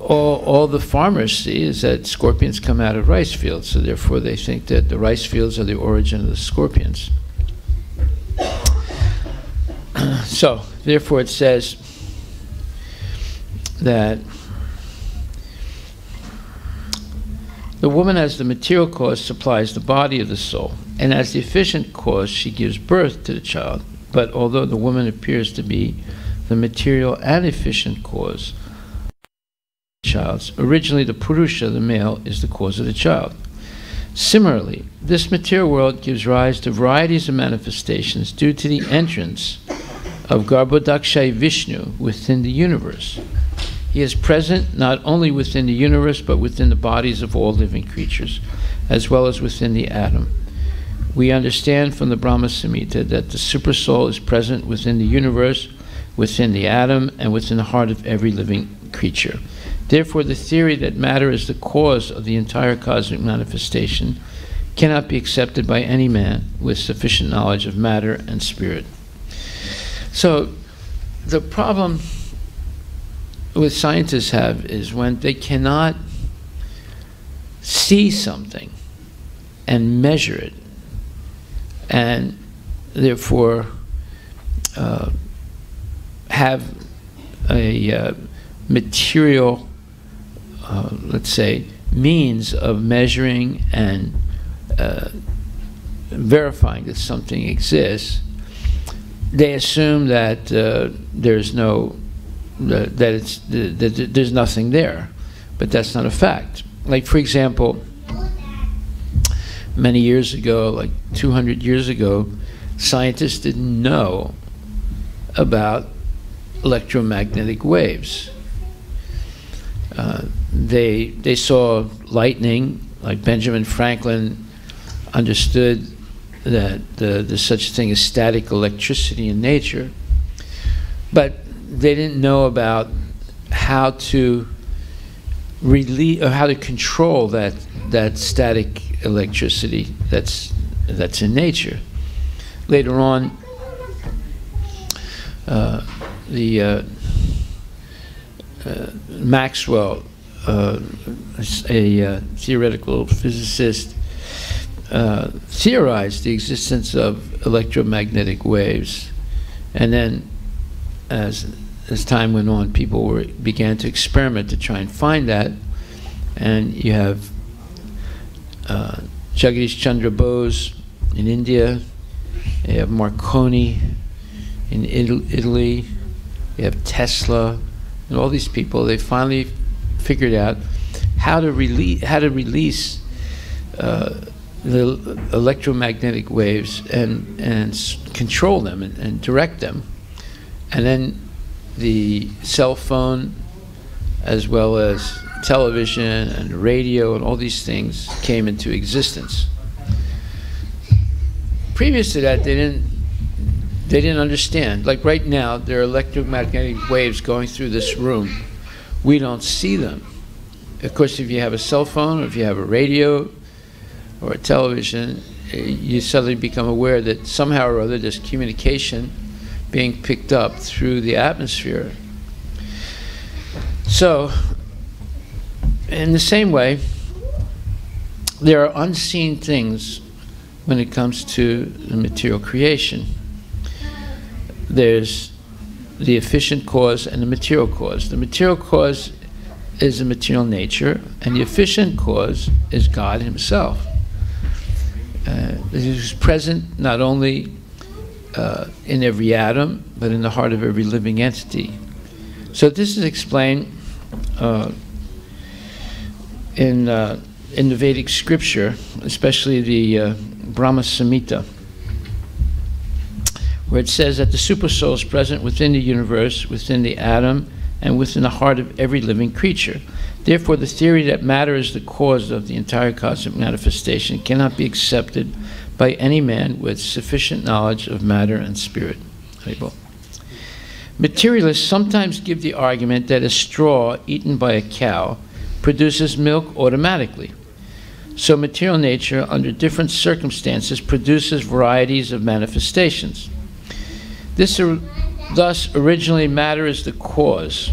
all the farmers see is that scorpions come out of rice fields, so therefore they think that the rice fields are the origin of the scorpions. So, therefore it says that the woman as the material cause supplies the body of the soul, and as the efficient cause she gives birth to the child. But although the woman appears to be the material and efficient cause of the child, originally the Purusha, the male, is the cause of the child. Similarly, this material world gives rise to varieties of manifestations due to the entrance of Garbhodakshayi Vishnu within the universe. He is present not only within the universe, but within the bodies of all living creatures, as well as within the atom. We understand from the Brahma Samhita that the Supersoul is present within the universe, within the atom, and within the heart of every living creature. Therefore, the theory that matter is the cause of the entire cosmic manifestation cannot be accepted by any man with sufficient knowledge of matter and spirit. So, the problem what scientists have is when they cannot see something and measure it, and therefore have a material, let's say, means of measuring and verifying that something exists, they assume that there's no that there's nothing there, but that's not a fact. Like, for example, many years ago, like 200 years ago, scientists didn't know about electromagnetic waves. They saw lightning, like Benjamin Franklin understood that there's such a thing as static electricity in nature, but they didn't know about how to release or how to control that static electricity that's in nature. Later on, Maxwell, a theoretical physicist, theorized the existence of electromagnetic waves, and then as time went on, people began to experiment to try and find that. And you have Jagadish Chandra Bose in India, you have Marconi in Italy, you have Tesla, and all these people. They finally figured out how to release the electromagnetic waves and control them and direct them. And then the cell phone, as well as television and radio and all these things, came into existence. Previous to that, they didn't understand. Like right now, there are electromagnetic waves going through this room. We don't see them. Of course, if you have a cell phone, or if you have a radio or a television, you suddenly become aware that somehow or other there's communication being picked up through the atmosphere. So, in the same way, there are unseen things when it comes to the material creation. There's the efficient cause and the material cause. The material cause is the material nature, and the efficient cause is God Himself. He's present not only in every atom, but in the heart of every living entity. So this is explained in the Vedic scripture, especially the Brahma Samhita, where it says that the Supersoul is present within the universe, within the atom, and within the heart of every living creature. Therefore, the theory that matter is the cause of the entire cosmic manifestation cannot be accepted by any man with sufficient knowledge of matter and spirit. Materialists sometimes give the argument that a straw eaten by a cow produces milk automatically. So material nature, under different circumstances, produces varieties of manifestations. Thus, originally, matter is the cause.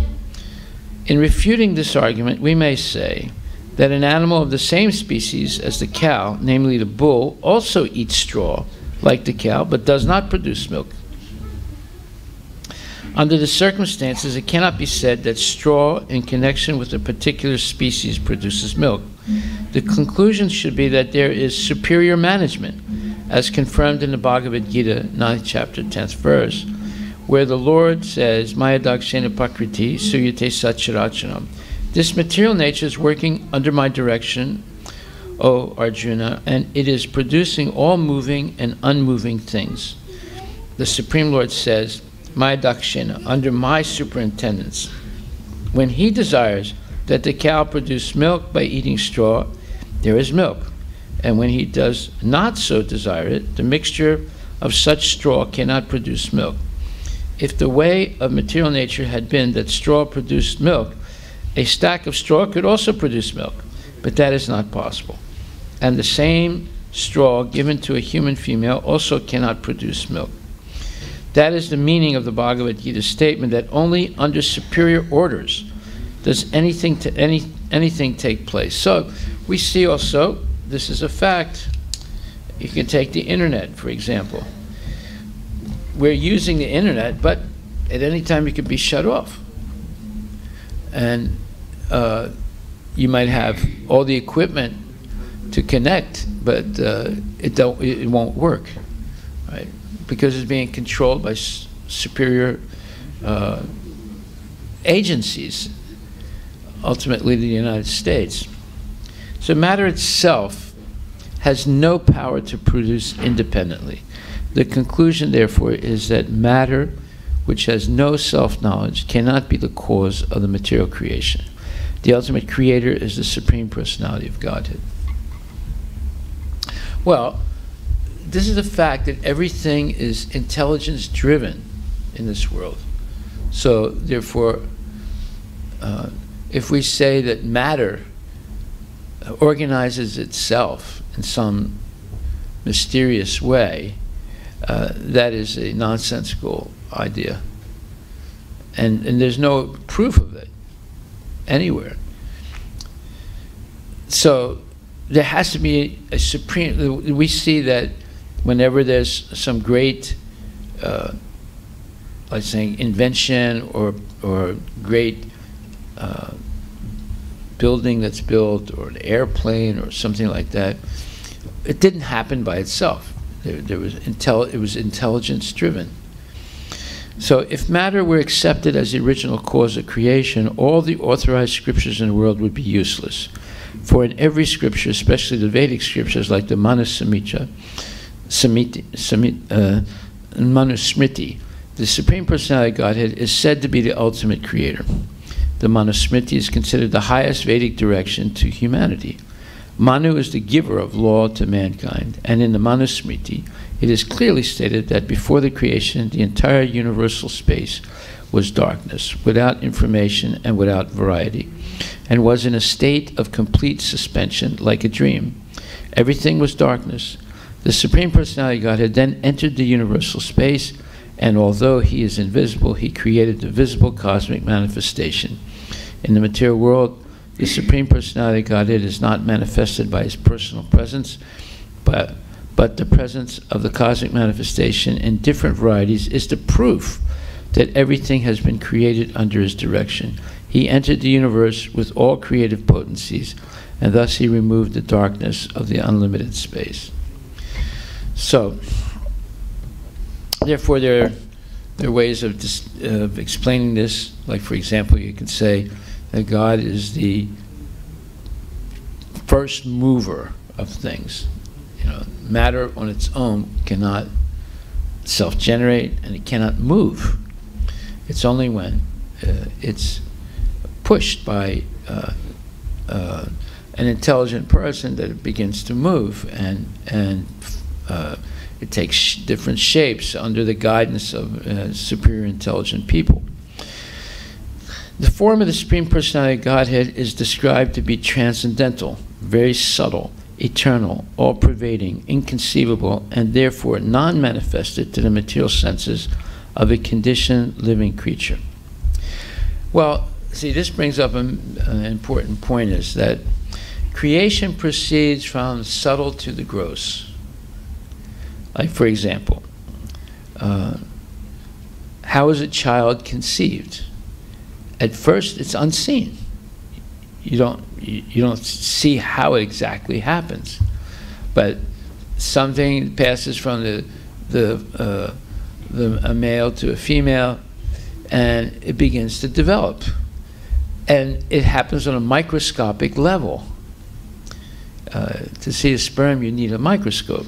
In refuting this argument, we may say that an animal of the same species as the cow, namely the bull, also eats straw like the cow, but does not produce milk. Under the circumstances, it cannot be said that straw in connection with a particular species produces milk. The conclusion should be that there is superior management, as confirmed in the Bhagavad Gita, 9th chapter, 10th verse, where the Lord says, Maya dakshena prakriti suyate satcharachanam. This material nature is working under my direction, O Arjuna, and it is producing all moving and unmoving things. The Supreme Lord says, Maya dakshena, under my superintendence. When he desires that the cow produce milk by eating straw, there is milk. And when he does not so desire it, the mixture of such straw cannot produce milk. If the way of material nature had been that straw produced milk, a stack of straw could also produce milk, but that is not possible. And the same straw given to a human female also cannot produce milk. That is the meaning of the Bhagavad Gita statement that only under superior orders does anything take place. So we see also, this is a fact. You can take the internet, for example. We're using the internet, but at any time it could be shut off. And you might have all the equipment to connect, but it won't work, right? Because it's being controlled by superior agencies, ultimately the United States. So matter itself has no power to produce independently. The conclusion, therefore, is that matter, which has no self-knowledge, cannot be the cause of the material creation. The ultimate creator is the Supreme Personality of Godhead. Well, this is the fact that everything is intelligence-driven in this world. So, therefore, if we say that matter organizes itself in some mysterious way, that is a nonsensical idea. And there's no proof of it anywhere. So there has to be a supreme, we see that whenever there's some great, like saying, invention or great building that's built, or an airplane or something like that, it didn't happen by itself. It was intelligence-driven. So if matter were accepted as the original cause of creation, all the authorized scriptures in the world would be useless. For in every scripture, especially the Vedic scriptures like the Manusmriti, the Supreme Personality of Godhead is said to be the ultimate creator. The Manusmriti is considered the highest Vedic direction to humanity. Manu is the giver of law to mankind, and in the Manusmriti, it is clearly stated that before the creation, the entire universal space was darkness, without information and without variety, and was in a state of complete suspension, like a dream. Everything was darkness. The Supreme Personality of Godhead then entered the universal space, and although he is invisible, he created the visible cosmic manifestation. In the material world, the Supreme Personality of Godhead is not manifested by his personal presence, but the presence of the cosmic manifestation in different varieties is the proof that everything has been created under his direction. He entered the universe with all creative potencies, and thus he removed the darkness of the unlimited space. So, therefore, there are ways of explaining this. Like, for example, you can say that God is the first mover of things. You know, matter on its own cannot self-generate, and it cannot move. It's only when it's pushed by an intelligent person that it begins to move, and it takes different shapes under the guidance of superior intelligent people. The form of the Supreme Personality of Godhead is described to be transcendental, very subtle, eternal, all-pervading, inconceivable, and therefore non-manifested to the material senses of a conditioned living creature. Well, see, this brings up an important point, is that creation proceeds from subtle to the gross. Like, for example, how is a child conceived? At first, it's unseen. You don't see how it exactly happens, but something passes from a male to a female, and it begins to develop, and it happens on a microscopic level. To see a sperm, you need a microscope,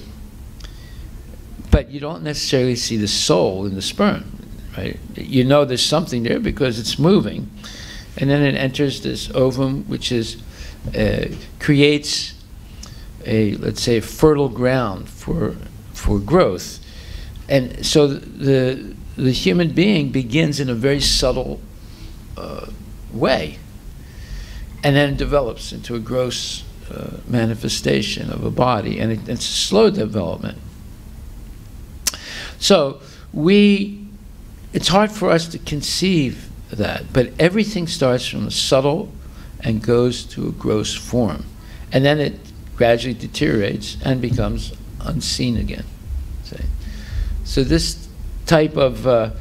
but you don't necessarily see the soul in the sperm, right? You know there's something there because it's moving, and then it enters this ovum, which is creates let's say, fertile ground for growth. And so the human being begins in a very subtle way, and then develops into a gross manifestation of a body, and it's a slow development. So it's hard for us to conceive that, but everything starts from a subtle and goes to a gross form, and then it gradually deteriorates and becomes unseen again. So this type of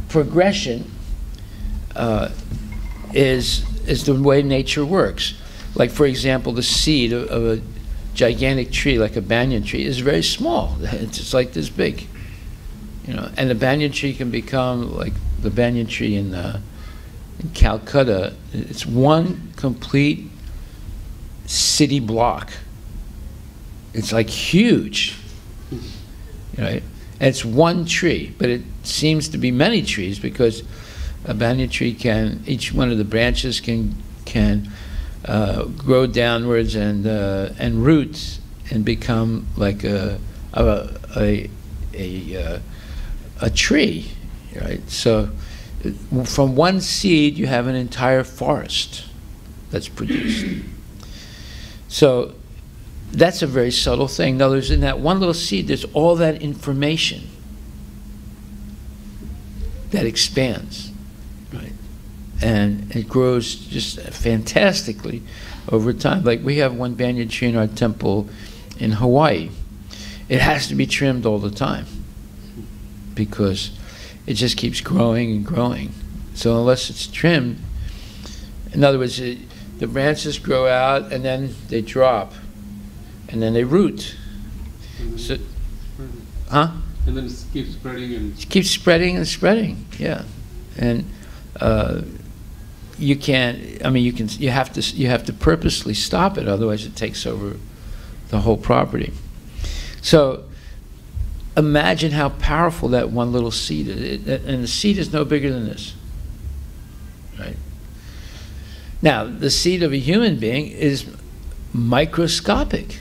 progression is the way nature works. Like, for example, the seed of a gigantic tree, like a banyan tree, is very small. It's just like this big, and the banyan tree can become like the banyan tree in Calcutta. It's one complete city block. It's like huge, right? And it's one tree, but it seems to be many trees, because a banyan tree each one of the branches can grow downwards and root and become like a tree, right? So from one seed you have an entire forest that's produced. So that's a very subtle thing. In other words, in that one little seed, there's all that information that expands, right? And it grows just fantastically over time. Like, we have one banyan tree in our temple in Hawaii. It has to be trimmed all the time because it just keeps growing and growing. So unless it's trimmed, in other words, the branches grow out and then they drop, and then they root. So, huh? And then it keeps spreading and... It keeps spreading and spreading, yeah. And you can't, you have to purposely stop it, otherwise it takes over the whole property. So imagine how powerful that one little seed is. And the seed is no bigger than this, right? Now, the seed of a human being is microscopic,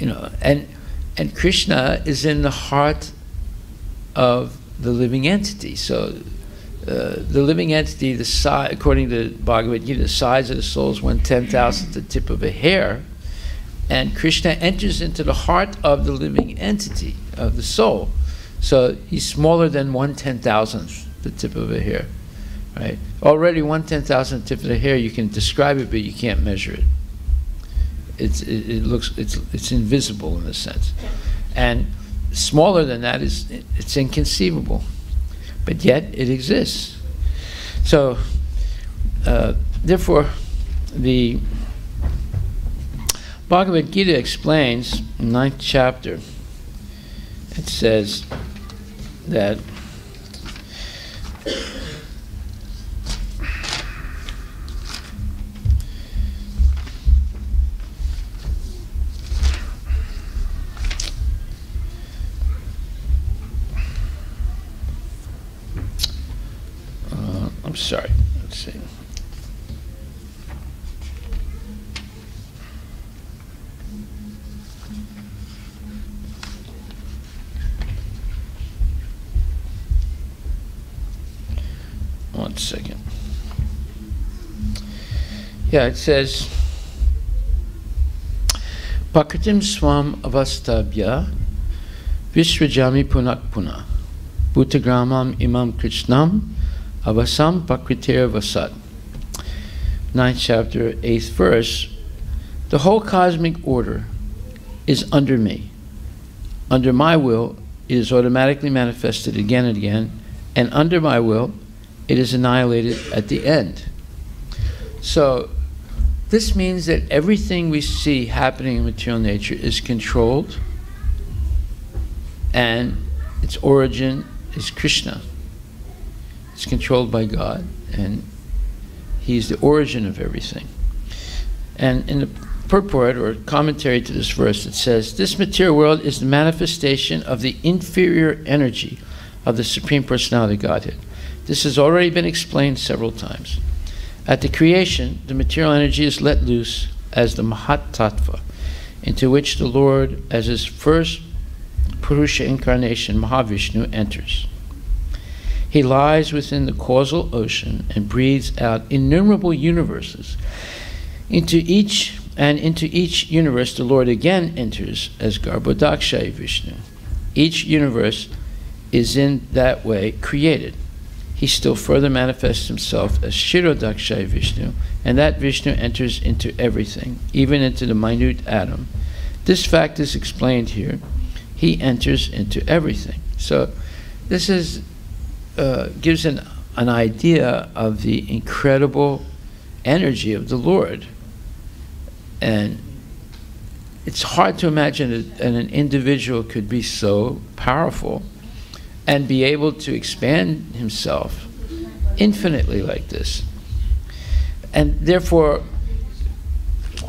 and Krishna is in the heart of the living entity. So the living entity, the size, according to Bhagavad Gita, the size of the soul is 1/10,000th the tip of a hair, and Krishna enters into the heart of the living entity of the soul. So he's smaller than 1/10,000th the tip of a hair, right? Already 1/10,000th the tip of the hair, you can describe it, but you can't measure it. It's invisible in a sense, and smaller than that it's inconceivable, but yet it exists. So therefore, the Bhagavad Gita explains in 9th chapter. It says that I'm sorry, let's see. One second. Yeah, it says, Pakritim swam avastabhya Vishwajami punak puna Bhutagramam imam krishnam Avasam Pakritir Vasat. 9th chapter, 8th verse. The whole cosmic order is under me. Under my will, it is automatically manifested again and again, and under my will, it is annihilated at the end. So, this means that everything we see happening in material nature is controlled, and its origin is Krishna. It's controlled by God, and He's the origin of everything. And in the purport or commentary to this verse, it says, this material world is the manifestation of the inferior energy of the Supreme Personality of Godhead. This has already been explained several times. At the creation, the material energy is let loose as the Mahat Tattva, into which the Lord, as his first Purusha incarnation, Mahavishnu, enters. He lies within the causal ocean and breathes out innumerable universes. Into each universe, the Lord again enters as Garbhodakshayi Vishnu. Each universe is in that way created. He still further manifests himself as Shirodakshayi Vishnu, and that Vishnu enters into everything, even into the minute atom. This fact is explained here. He enters into everything. So this is gives an idea of the incredible energy of the Lord. And it's hard to imagine that an individual could be so powerful and be able to expand himself infinitely like this. And therefore,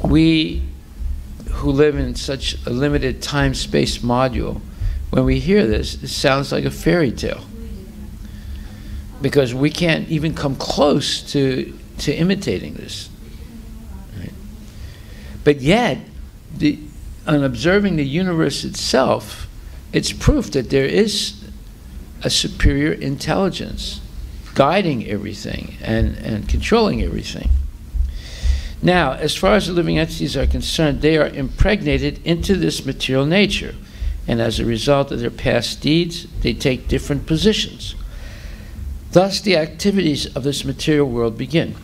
we who live in such a limited time-space module, when we hear this, it sounds like a fairy tale. Because we can't even come close to imitating this. Right? But yet, on observing the universe itself, it's proof that there is a superior intelligence guiding everything and controlling everything. Now, as far as the living entities are concerned, they are impregnated into this material nature, and as a result of their past deeds, they take different positions. Thus, the activities of this material world begin.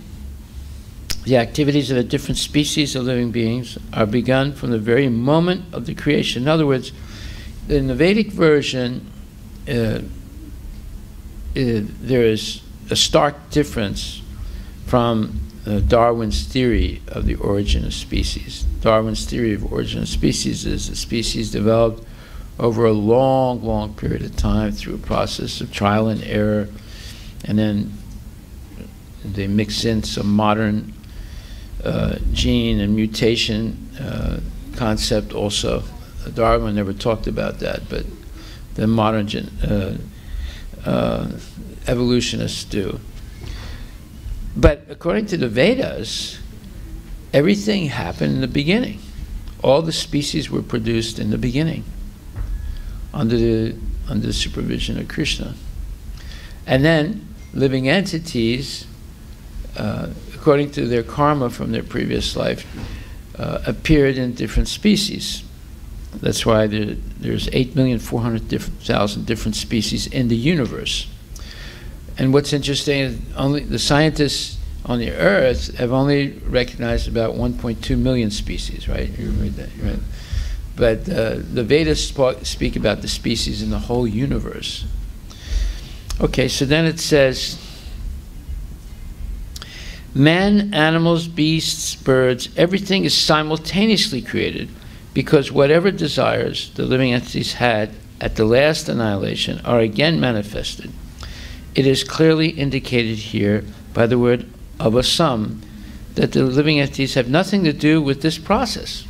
The activities of the different species of living beings are begun from the very moment of the creation. In other words, in the Vedic version, there is a stark difference from Darwin's theory of the origin of species. Darwin's theory of origin of species is that species developed over a long, long period of time through a process of trial and error, and then they mix in some modern gene and mutation concept also. Darwin never talked about that, but the modern evolutionists do. But according to the Vedas, everything happened in the beginning. All the species were produced in the beginning under the supervision of Krishna. And then living entities, according to their karma from their previous life, appeared in different species. That's why there's 8,400,000 different species in the universe. And what's interesting is only the scientists on the Earth have only recognized about 1.2 million species, right? You read that, right? But the Vedas speak about the species in the whole universe. Okay, so then it says, men, animals, beasts, birds, everything is simultaneously created, because whatever desires the living entities had at the last annihilation are again manifested. It is clearly indicated here by the word avasam that the living entities have nothing to do with this process.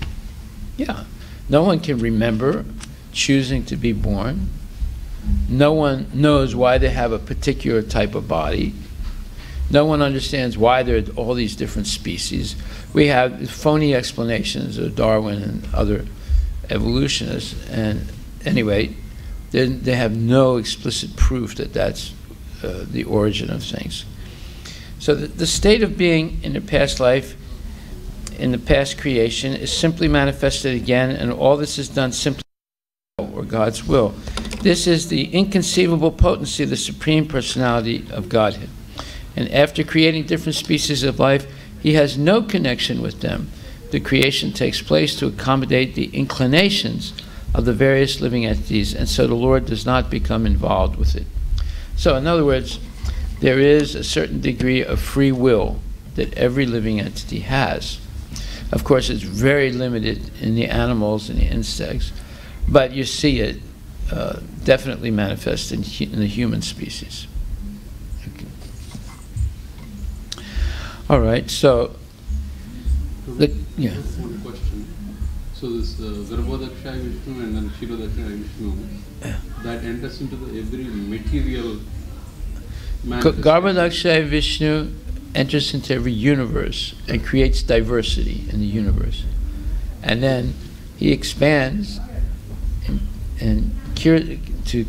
Yeah, no one can remember choosing to be born. No one knows why they have a particular type of body. No one understands why there are all these different species. We have phony explanations of Darwin and other evolutionists, and anyway, they have no explicit proof that that's the origin of things. So the state of being in the past life, in the past creation, is simply manifested again, and all this is done simply or God's will. This is the inconceivable potency of the Supreme Personality of Godhead. And after creating different species of life, he has no connection with them. The creation takes place to accommodate the inclinations of the various living entities, and so the Lord does not become involved with it. So in other words, there is a certain degree of free will that every living entity has. Of course, it's very limited in the animals and the insects, but you see it definitely manifest in the human species. Okay. All right, so, yeah. Just one question. So this Garbhodakshay Vishnu and then Kshirodakshay Vishnu, that enters into every material manifestation. Garbhodakshay Vishnu enters into every universe and creates diversity in the universe. And then he expands to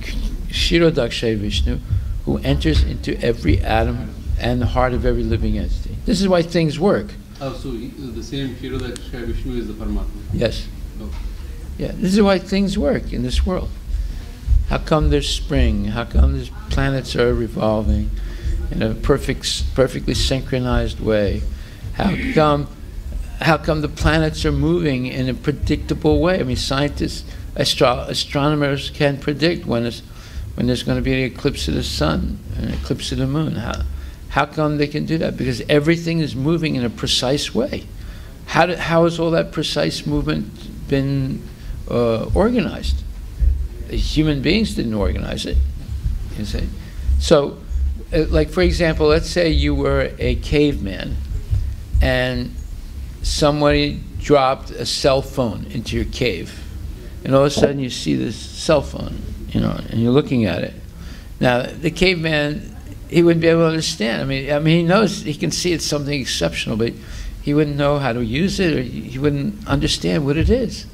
Kshirodakshay Vishnu, who enters into every atom and the heart of every living entity. This is why things work. Oh, so the same Kshirodakshay Vishnu is the Paramatma? Yes. Okay. Yeah, this is why things work in this world. How come there's spring? How come the planets are revolving in a perfectly synchronized way? How come the planets are moving in a predictable way? I mean, scientists, astronomers can predict when there's going to be an eclipse of the sun, an eclipse of the moon. How come they can do that? Because everything is moving in a precise way. How has all that precise movement been organized? Human beings didn't organize it, you see. So, like for example, let's say you were a caveman and somebody dropped a cell phone into your cave, and all of a sudden you see this cell phone, and you're looking at it. Now, the caveman, he wouldn't be able to understand. I mean, he knows, he can see it's something exceptional, but he wouldn't know how to use it, or he wouldn't understand what it is.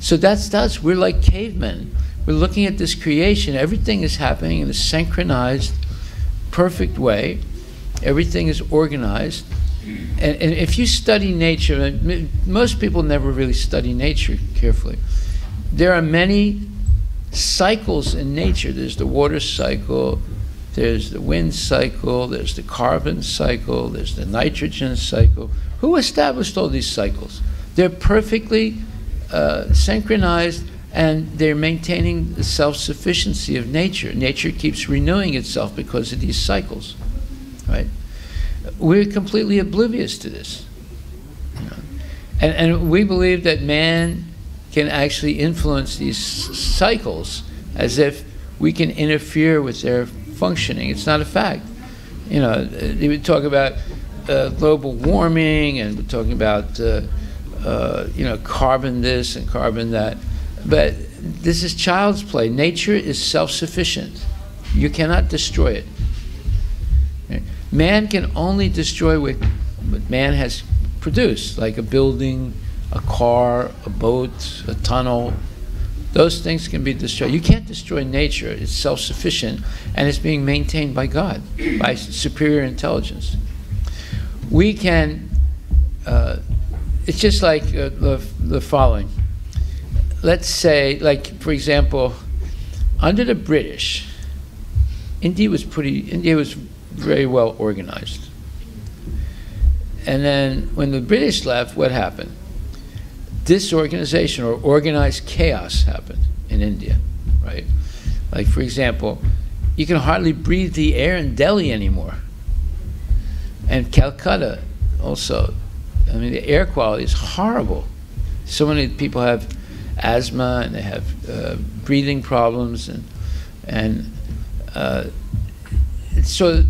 So that's us. We're like cavemen. We're looking at this creation. Everything is happening in a synchronized, perfect way. Everything is organized. And if you study nature, most people never really study nature carefully. There are many cycles in nature. There's the water cycle, there's the wind cycle, there's the carbon cycle, there's the nitrogen cycle. Who established all these cycles? They're perfectly synchronized, and they're maintaining the self-sufficiency of nature. Nature keeps renewing itself because of these cycles, right? We're completely oblivious to this. And we believe that man can actually influence these cycles as if we can interfere with their functioning. It's not a fact. They would talk about global warming, and we're talking about carbon this and carbon that. But this is child's play. Nature is self-sufficient. You cannot destroy it. Okay? Man can only destroy what man has produced, like a building, a car, a boat, a tunnel. Those things can be destroyed. You can't destroy nature. It's self-sufficient, and it's being maintained by God, by superior intelligence. We can, it's just like the following. Let's say, like, for example, under the British, India was very well organized. And then when the British left, what happened? Disorganization or organized chaos happened in India, right? Like, for example, you can hardly breathe the air in Delhi anymore. And Calcutta also. I mean, the air quality is horrible. So many people have asthma, and they have breathing problems, and so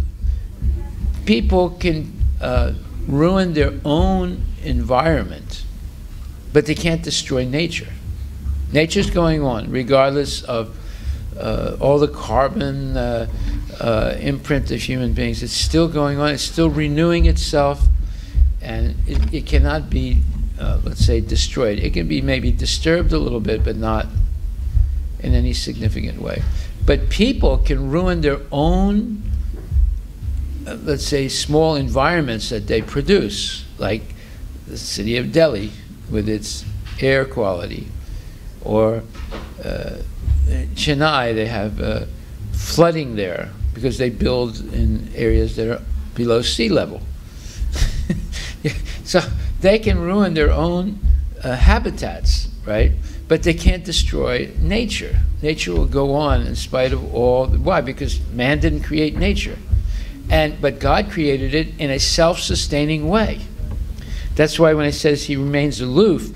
people can ruin their own environment, but they can't destroy nature. Nature's going on regardless of all the carbon imprint of human beings. It's still going on. It's still renewing itself, and it cannot be let's say, destroyed. It can be maybe disturbed a little bit, but not in any significant way. But people can ruin their own, let's say, small environments that they produce, like the city of Delhi with its air quality, or Chennai, they have flooding there because they build in areas that are below sea level. So they can ruin their own habitats, right? But they can't destroy nature. Nature will go on in spite of all. Why? Because man didn't create nature. But God created it in a self-sustaining way. That's why when it says he remains aloof,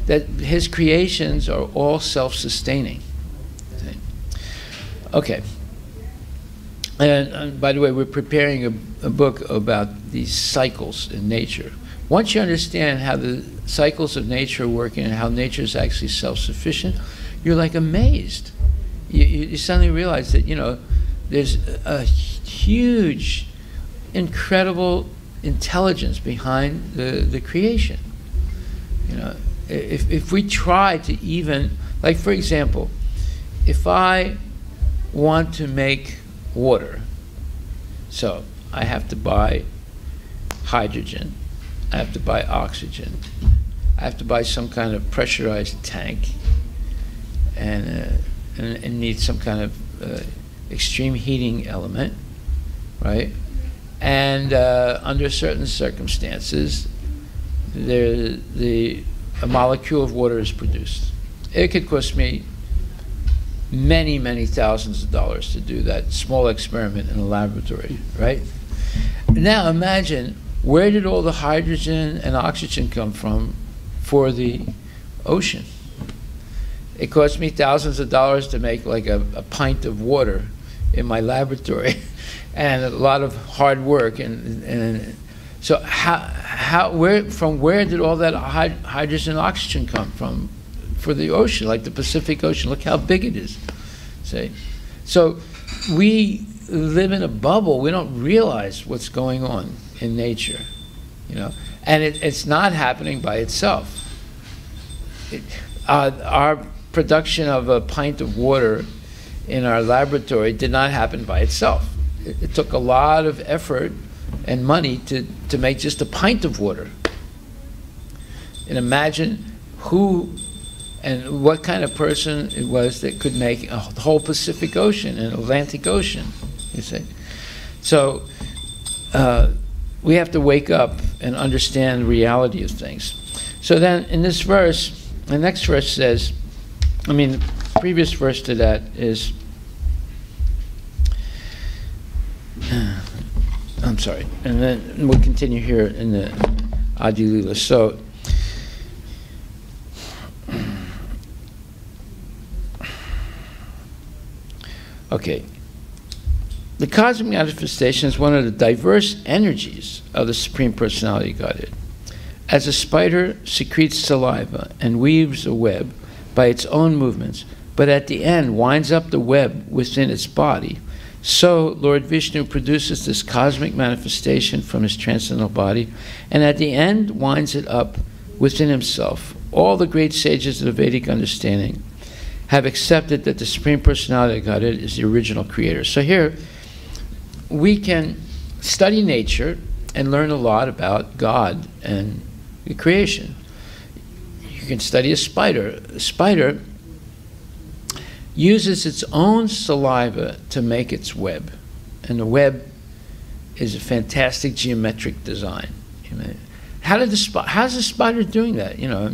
that his creations are all self-sustaining. Okay. And by the way, we're preparing a book about these cycles in nature. Once you understand how the cycles of nature are working and how nature is actually self-sufficient, you're like amazed. You suddenly realize that, you know, there's a huge, incredible intelligence behind the creation. You know, if we try to even, like for example, if I want to make water, so I have to buy hydrogen, I have to buy oxygen, I have to buy some kind of pressurized tank, and need some kind of extreme heating element, right? And under certain circumstances, a molecule of water is produced. It could cost me many, many thousands of dollars to do that small experiment in a laboratory, right? Now imagine, where did all the hydrogen and oxygen come from for the ocean? It cost me thousands of dollars to make like a pint of water in my laboratory, and a lot of hard work. And so from where did all that hydrogen and oxygen come from for the ocean, like the Pacific Ocean? Look how big it is. See? So we live in a bubble. We don't realize what's going on in nature, you know, and it's not happening by itself. Our production of a pint of water in our laboratory did not happen by itself. It took a lot of effort and money to make just a pint of water. And imagine who and what kind of person it was that could make a whole Pacific Ocean and Atlantic Ocean, you see. So we have to wake up and understand the reality of things. So then in this verse, the next verse says, I mean, the previous verse to that is, I'm sorry, and then we'll continue here in the Adi Lila. So, okay. The cosmic manifestation is one of the diverse energies of the Supreme Personality of Godhead. As a spider secretes saliva and weaves a web by its own movements, but at the end winds up the web within its body, so Lord Vishnu produces this cosmic manifestation from his transcendental body, and at the end winds it up within himself. All the great sages of the Vedic understanding have accepted that the Supreme Personality of Godhead is the original creator. So here, we can study nature and learn a lot about God and the creation. You can study a spider. A spider uses its own saliva to make its web, and the web is a fantastic geometric design. How's the spider doing that? You know,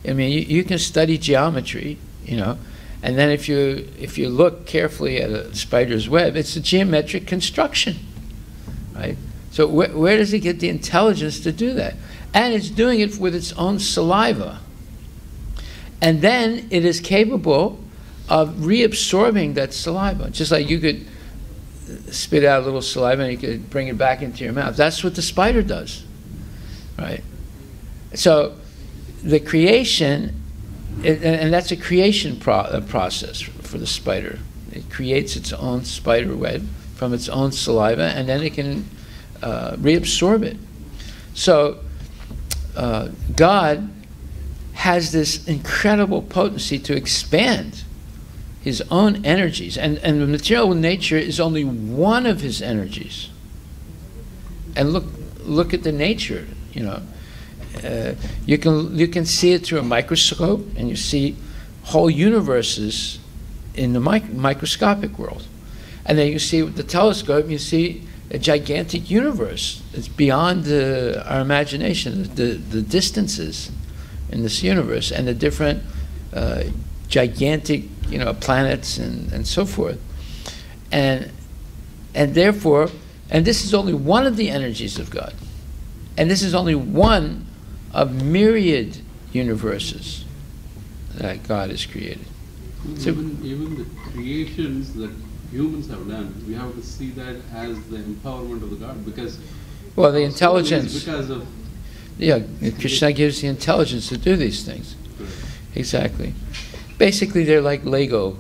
I mean, you can study geometry, you know, and then if you look carefully at a spider's web, it's a geometric construction, right? So where does it get the intelligence to do that? And it's doing it with its own saliva. And then it is capable of reabsorbing that saliva. Just like you could spit out a little saliva and you could bring it back into your mouth. That's what the spider does, right? So the creation, and that's a creation process for the spider. It creates its own spider web from its own saliva, and then it can reabsorb it. So God has this incredible potency to expand his own energies, and the material nature is only one of his energies. And look at the nature, you know. You can see it through a microscope, and you see whole universes in the microscopic world. And then you see with the telescope, you see a gigantic universe. It's beyond our imagination, the distances in this universe and the different gigantic, planets and so forth. And therefore, and this is only one of the energies of God. And this is only one of myriad universes that God has created. So, even the creations that humans have done, we have to see that as the empowerment of the God, because well, the intelligence, because of Krishna gives the intelligence to do these things. right. Exactly. Basically, they're like Lego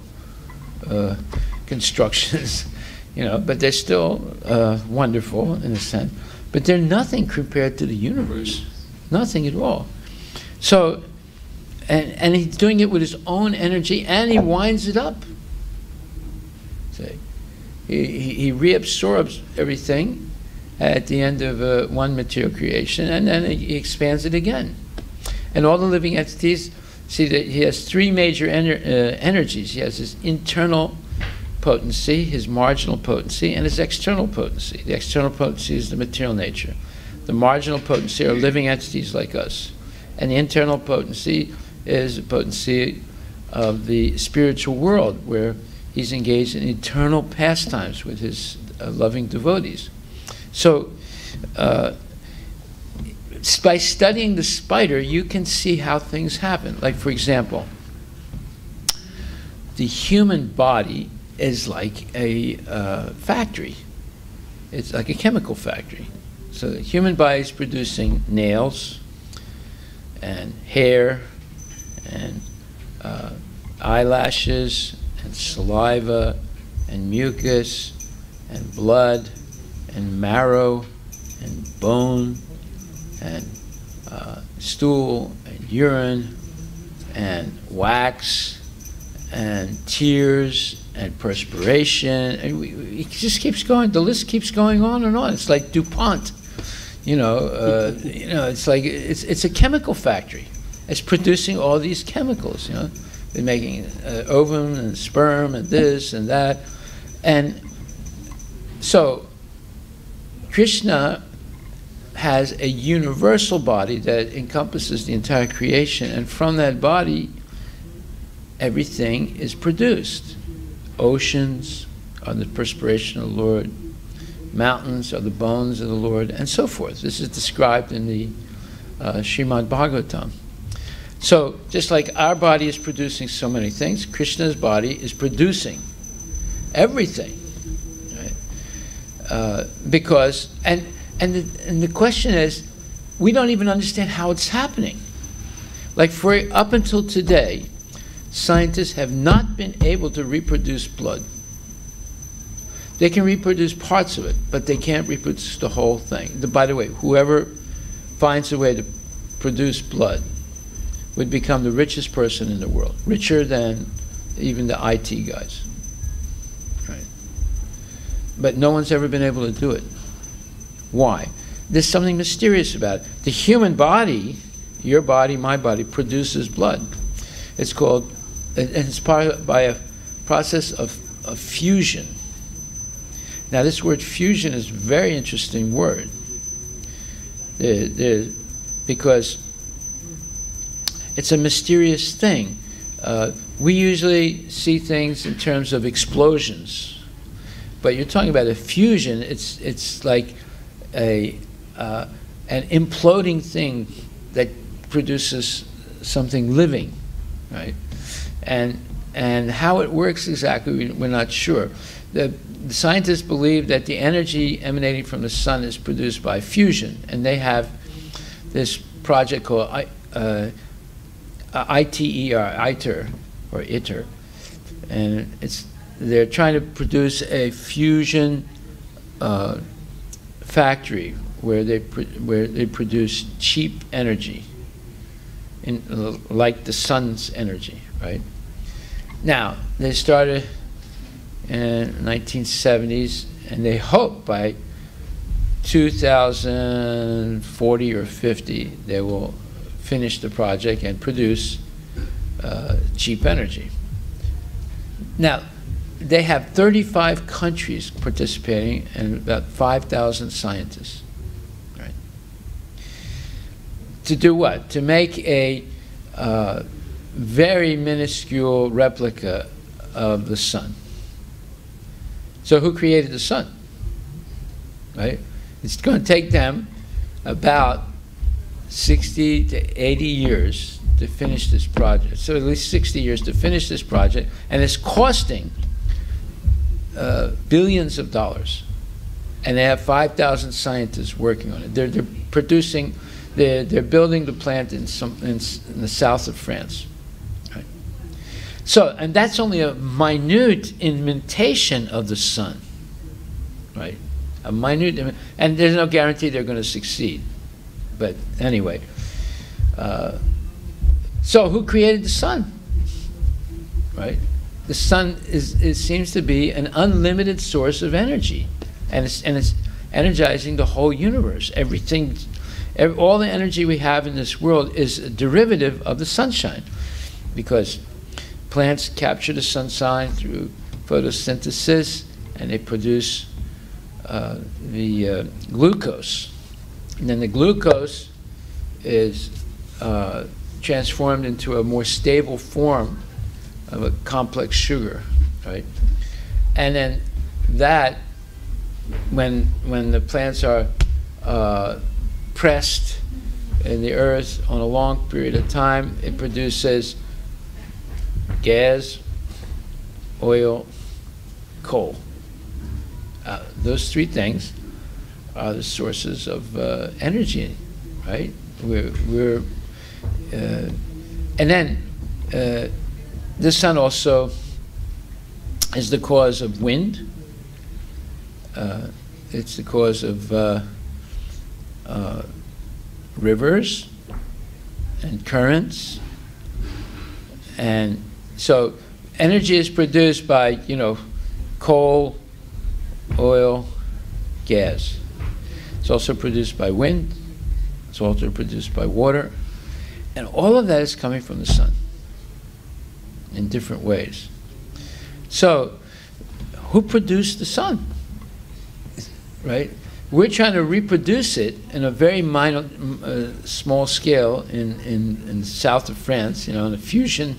constructions, but they're still wonderful in a sense. But they're nothing compared to the universe. Nothing at all. So, and he's doing it with his own energy, and he winds it up. See, he reabsorbs everything at the end of one material creation, and then he expands it again. And all the living entities see that he has three major energies. He has his internal potency, his marginal potency, and his external potency. The external potency is the material nature. The marginal potency are living entities like us. And the internal potency is the potency of the spiritual world, where he's engaged in eternal pastimes with his loving devotees. So, by studying the spider, you can see how things happen. Like, for example, the human body is like a factory. It's like a chemical factory. So the human body is producing nails and hair and eyelashes and saliva and mucus and blood and marrow and bone and stool and urine and wax and tears and perspiration, and it just keeps going. The list keeps going on and on. It's like DuPont, It's like it's a chemical factory. It's producing all these chemicals. They're making ovum and sperm and this and that, and so Krishna has a universal body that encompasses the entire creation, and from that body, everything is produced. Oceans are the perspiration of the Lord, mountains are the bones of the Lord, and so forth. This is described in the Srimad Bhagavatam. So, just like our body is producing so many things, Krishna's body is producing everything. Right? Because, and the question is, we don't even understand how it's happening. Like, up until today, scientists have not been able to reproduce blood. They can reproduce parts of it, but they can't reproduce the whole thing. By the way, whoever finds a way to produce blood would become the richest person in the world, richer than even the IT guys. Right? But no one's ever been able to do it. Why? There's something mysterious about it. The human body, your body, my body, produces blood. It's called, and it's by a process of fusion. Now, this word fusion is a very interesting word, because it's a mysterious thing. We usually see things in terms of explosions, but you're talking about a fusion. It's like an imploding thing that produces something living, right? And how it works exactly, we're not sure. The scientists believe that the energy emanating from the sun is produced by fusion, and they have this project called ITER, or ITER, and they're trying to produce a fusion factory where they produce cheap energy, like the sun's energy, right? Now, they started in the 1970s, and they hope by 2040 or 50 they will finish the project and produce cheap energy. Now, they have 35 countries participating and about 5,000 scientists. Right? To do what? To make a very minuscule replica of the sun. So who created the sun? Right? It's going to take them about 60 to 80 years to finish this project. So at least 60 years to finish this project, and it's costing billions of dollars. And they have 5,000 scientists working on it. They're producing, they're building the plant in the south of France. Right? So, and that's only a minute imitation of the sun, right? A minute, and there's no guarantee they're going to succeed. But anyway, so who created the sun? Right? The sun it seems to be an unlimited source of energy, and it's energizing the whole universe. All the energy we have in this world is a derivative of the sunshine, because plants capture the sunshine through photosynthesis, and they produce the glucose. And then the glucose is transformed into a more stable form of a complex sugar, right? And then that, when the plants are pressed in the earth on a long period of time, it produces gas, oil, coal. Those three things are the sources of energy, right? And then the sun also is the cause of wind. It's the cause of rivers and currents. And so energy is produced by, coal, oil, gas. It's also produced by wind. It's also produced by water. And all of that is coming from the sun in different ways. So, who produced the sun? Right? We're trying to reproduce it in a very minor, small scale in the south of France, in a fusion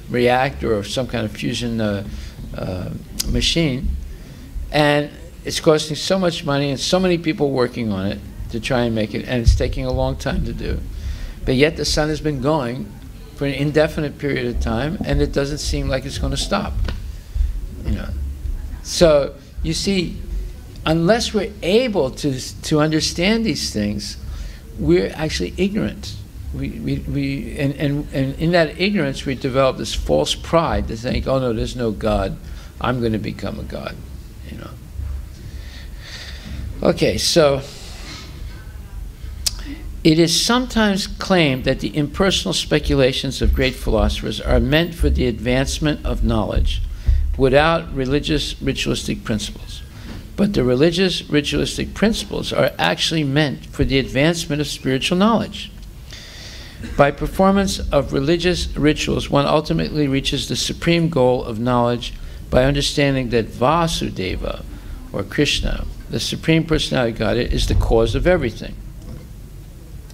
reactor or some kind of fusion machine. And it's costing so much money and so many people working on it to try and make it, and it's taking a long time to do. But yet the sun has been going for an indefinite period of time, and it doesn't seem like it's going to stop. So you see, unless we're able to understand these things, we're actually ignorant. And in that ignorance, we develop this false pride to think, oh no, there's no God, I'm going to become a God. Okay, so it is sometimes claimed that the impersonal speculations of great philosophers are meant for the advancement of knowledge without religious ritualistic principles. But the religious ritualistic principles are actually meant for the advancement of spiritual knowledge. By performance of religious rituals, one ultimately reaches the supreme goal of knowledge by understanding that Vasudeva, or Krishna, the Supreme Personality of Godhead, is the cause of everything.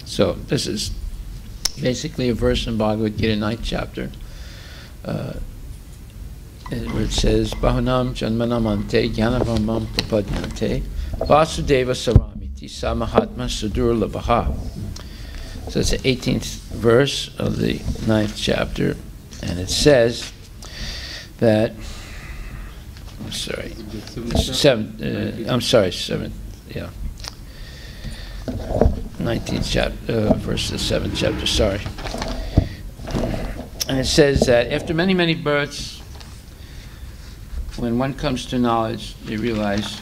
So this is basically a verse in Bhagavad Gita, 9th chapter, where it says, Bahunam Janmanamante Jnanavamam Prapadyante Vasudeva Saramiti Sa Mahatma Sudurlabhaha. So it's the 18th verse of the 9th chapter, and it says that, I'm sorry, 19th chapter, verse the 7th chapter, sorry. And it says that after many, many births, when one comes to knowledge, they realize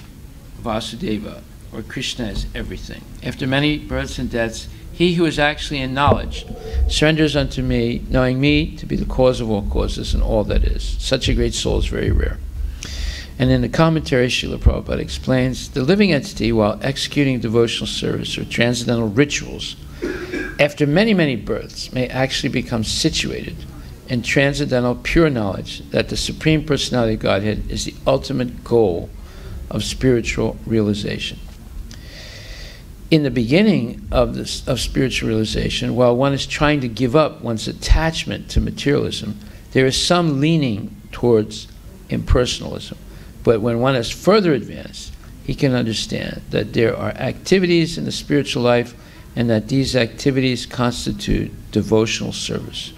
Vasudeva, or Krishna, is everything. After many births and deaths, he who is actually in knowledge surrenders unto me, knowing me to be the cause of all causes and all that is. Such a great soul is very rare. And in the commentary, Srila Prabhupada explains, the living entity, while executing devotional service or transcendental rituals, after many, many births, may actually become situated and transcendental pure knowledge that the Supreme Personality of Godhead is the ultimate goal of spiritual realization. In the beginning of spiritual realization, while one is trying to give up one's attachment to materialism, there is some leaning towards impersonalism. But when one is further advanced, he can understand that there are activities in the spiritual life and that these activities constitute devotional service.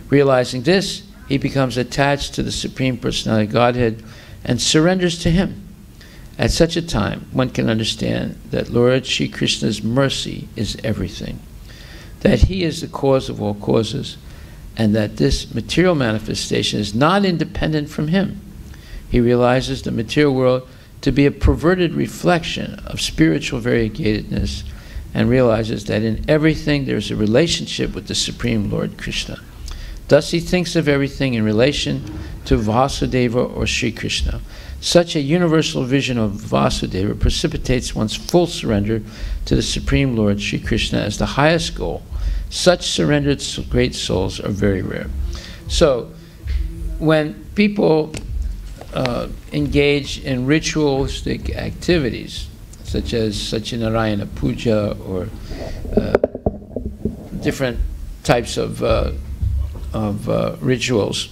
Realizing this, he becomes attached to the Supreme Personality of Godhead and surrenders to Him. At such a time, one can understand that Lord Sri Krishna's mercy is everything, that He is the cause of all causes, and that this material manifestation is not independent from Him. He realizes the material world to be a perverted reflection of spiritual variegatedness, and realizes that in everything there is a relationship with the Supreme Lord Krishna. Thus he thinks of everything in relation to Vasudeva or Sri Krishna. Such a universal vision of Vasudeva precipitates one's full surrender to the Supreme Lord Sri Krishna as the highest goal. Such surrendered great souls are very rare. So, when people engage in ritualistic activities, such as Satyanarayana Puja or different types of rituals,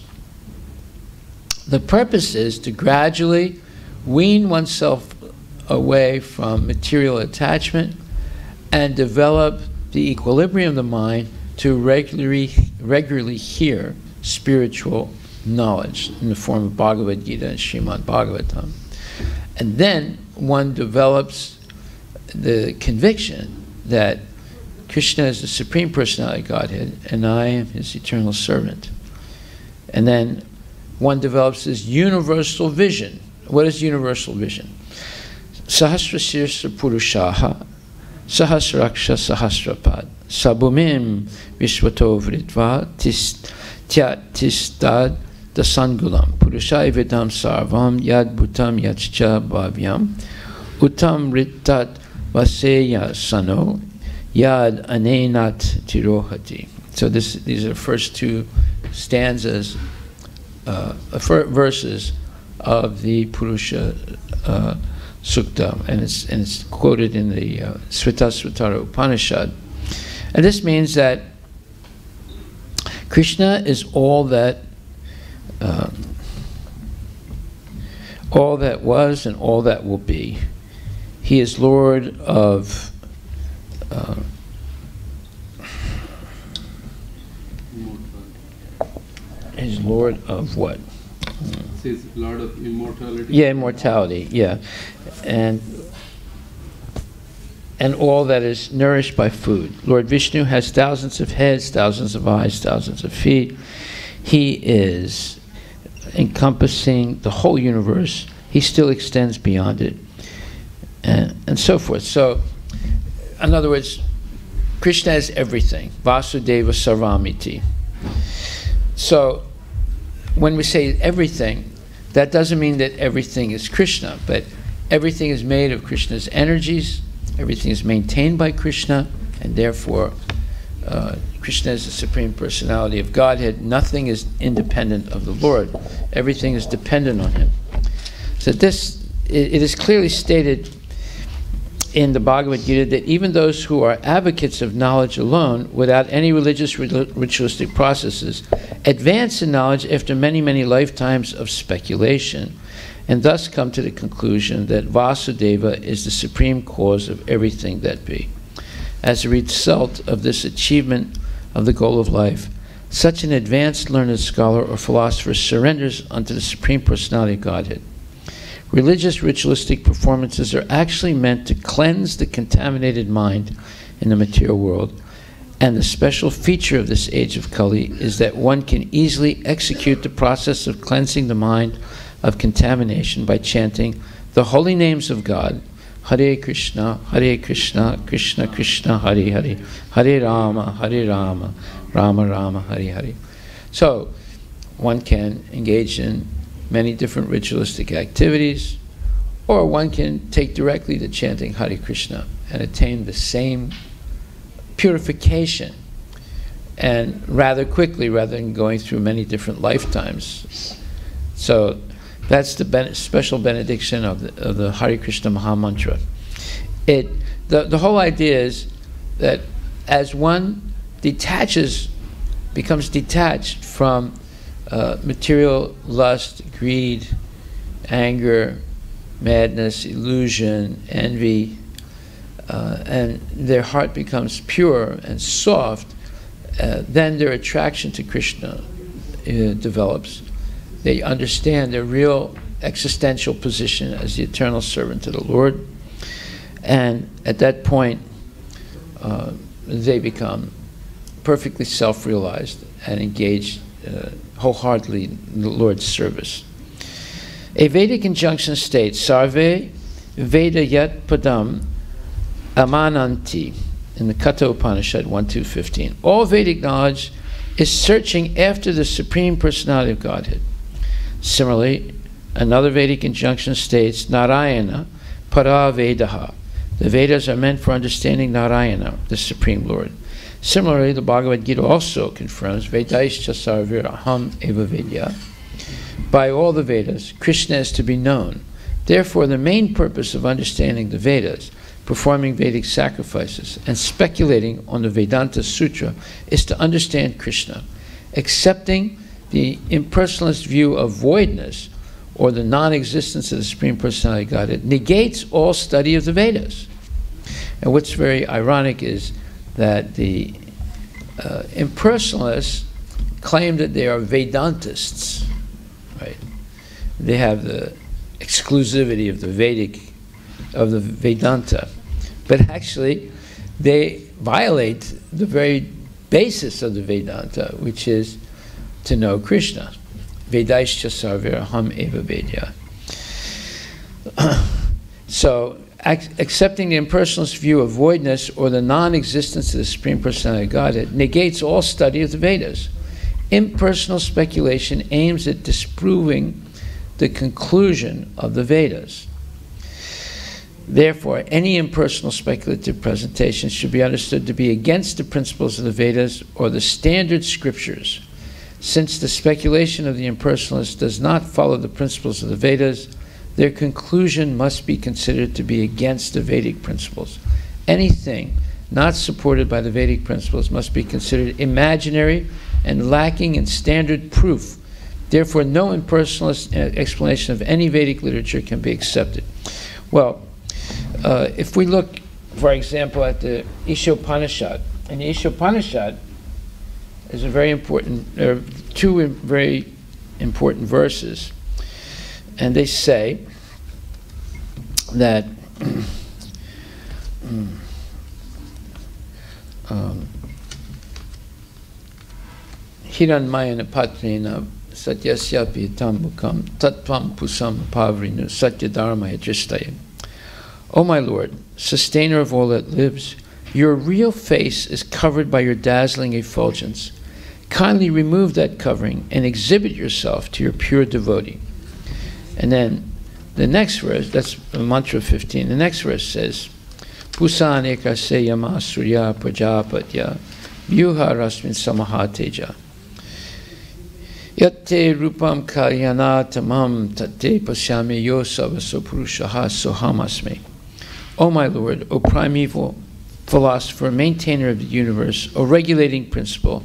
the purpose is to gradually wean oneself away from material attachment and develop the equilibrium of the mind to regularly hear spiritual knowledge in the form of Bhagavad Gita and Srimad Bhagavatam. And then one develops the conviction that Krishna is the Supreme Personality of Godhead and I am His eternal servant. And then one develops this universal vision. What is universal vision? Sahasra Sirsa Purushaha Sahasraksha Sahasrapad Sabumim Vishwato Vritva Tistad Dasangulam Purushai Vedam Sarvam Yad Bhutam Yachcha Bhavyam Uttam Ritat Vaseya Sano Yad Anenat Tirohati. So these are the first two stanzas, verses of the Purusha Sukta, and it's quoted in the Sritasvatara Upanishad. And this means that Krishna is all that was and all that will be. He is Lord of He's Lord of what? It says Lord of immortality. Yeah, immortality, yeah. And all that is nourished by food. Lord Vishnu has thousands of heads, thousands of eyes, thousands of feet. He is encompassing the whole universe. He still extends beyond it, and so forth. So, in other words, Krishna is everything. Vasudeva Sarvamiti. So, when we say everything, that doesn't mean that everything is Krishna, but everything is made of Krishna's energies, everything is maintained by Krishna, and therefore Krishna is the Supreme Personality of Godhead. Nothing is independent of the Lord. Everything is dependent on Him. So it is clearly stated in the Bhagavad Gita that even those who are advocates of knowledge alone, without any religious ritualistic processes, advance in knowledge after many, many lifetimes of speculation, and thus come to the conclusion that Vasudeva is the supreme cause of everything that be. As a result of this achievement of the goal of life, such an advanced learned scholar or philosopher surrenders unto the Supreme Personality of Godhead. Religious ritualistic performances are actually meant to cleanse the contaminated mind in the material world, and the special feature of this age of Kali is that one can easily execute the process of cleansing the mind of contamination by chanting the holy names of God, Hare Krishna, Krishna Krishna, Hare Hare, Hare Rama, Rama Rama, Hare Hare. So, one can engage in many different ritualistic activities, or one can take directly to chanting Hare Krishna and attain the same purification and rather quickly, rather than going through many different lifetimes. So that's the special benediction of the Hare Krishna Maha Mantra. The whole idea is that as one becomes detached from material lust, greed, anger, madness, illusion, envy, and their heart becomes pure and soft, then their attraction to Krishna develops. They understand their real existential position as the eternal servant of the Lord, and at that point they become perfectly self-realized and engaged wholeheartedly in the Lord's service. A Vedic injunction states, Sarve Veda Yat Padam Amananti, in the Katha Upanishad 1.2.15. All Vedic knowledge is searching after the Supreme Personality of Godhead. Similarly, another Vedic injunction states, Narayana Para Vedaha. The Vedas are meant for understanding Narayana, the Supreme Lord. Similarly, the Bhagavad Gita also confirms, Vedaischa sarviraham eva vedya. By all the Vedas, Krishna is to be known. Therefore, the main purpose of understanding the Vedas, performing Vedic sacrifices, and speculating on the Vedanta Sutra is to understand Krishna. Accepting the impersonalist view of voidness, or the non-existence of the Supreme Personality of Godhead, negates all study of the Vedas. And what's very ironic is that the impersonalists claim that they are Vedantists, right? They have the exclusivity of the Vedanta, but actually they violate the very basis of the Vedanta, which is to know Krishna. Vedaischa sarviraham eva vedya. So, accepting the impersonalist view of voidness or the non-existence of the Supreme Personality of Godhead negates all study of the Vedas. Impersonal speculation aims at disproving the conclusion of the Vedas. Therefore, any impersonal speculative presentation should be understood to be against the principles of the Vedas or the standard scriptures. Since the speculation of the impersonalists does not follow the principles of the Vedas, their conclusion must be considered to be against the Vedic principles. Anything not supported by the Vedic principles must be considered imaginary and lacking in standard proof. Therefore, no impersonalist explanation of any Vedic literature can be accepted. Well, if we look, for example, at the Ishopanishad, in the Ishopanishad is a very important, there are two very important verses, and they say that Hiranmayana patrina satyasyapi tambukam tattvam pusam pavrinu satyadharmaya dristaya. O my Lord, sustainer of all that lives, your real face is covered by your dazzling effulgence. Kindly remove that covering and exhibit yourself to your pure devotee. And then the next verse, that's mantra 15, the next verse says, Pusan ekase yama surya prajapatya vyuha rasmin samahateja yatte rupam kalyana tamam tate pasyami yosavaso purushaha sohamasme. O my Lord, O primeval philosopher, maintainer of the universe, O regulating principle,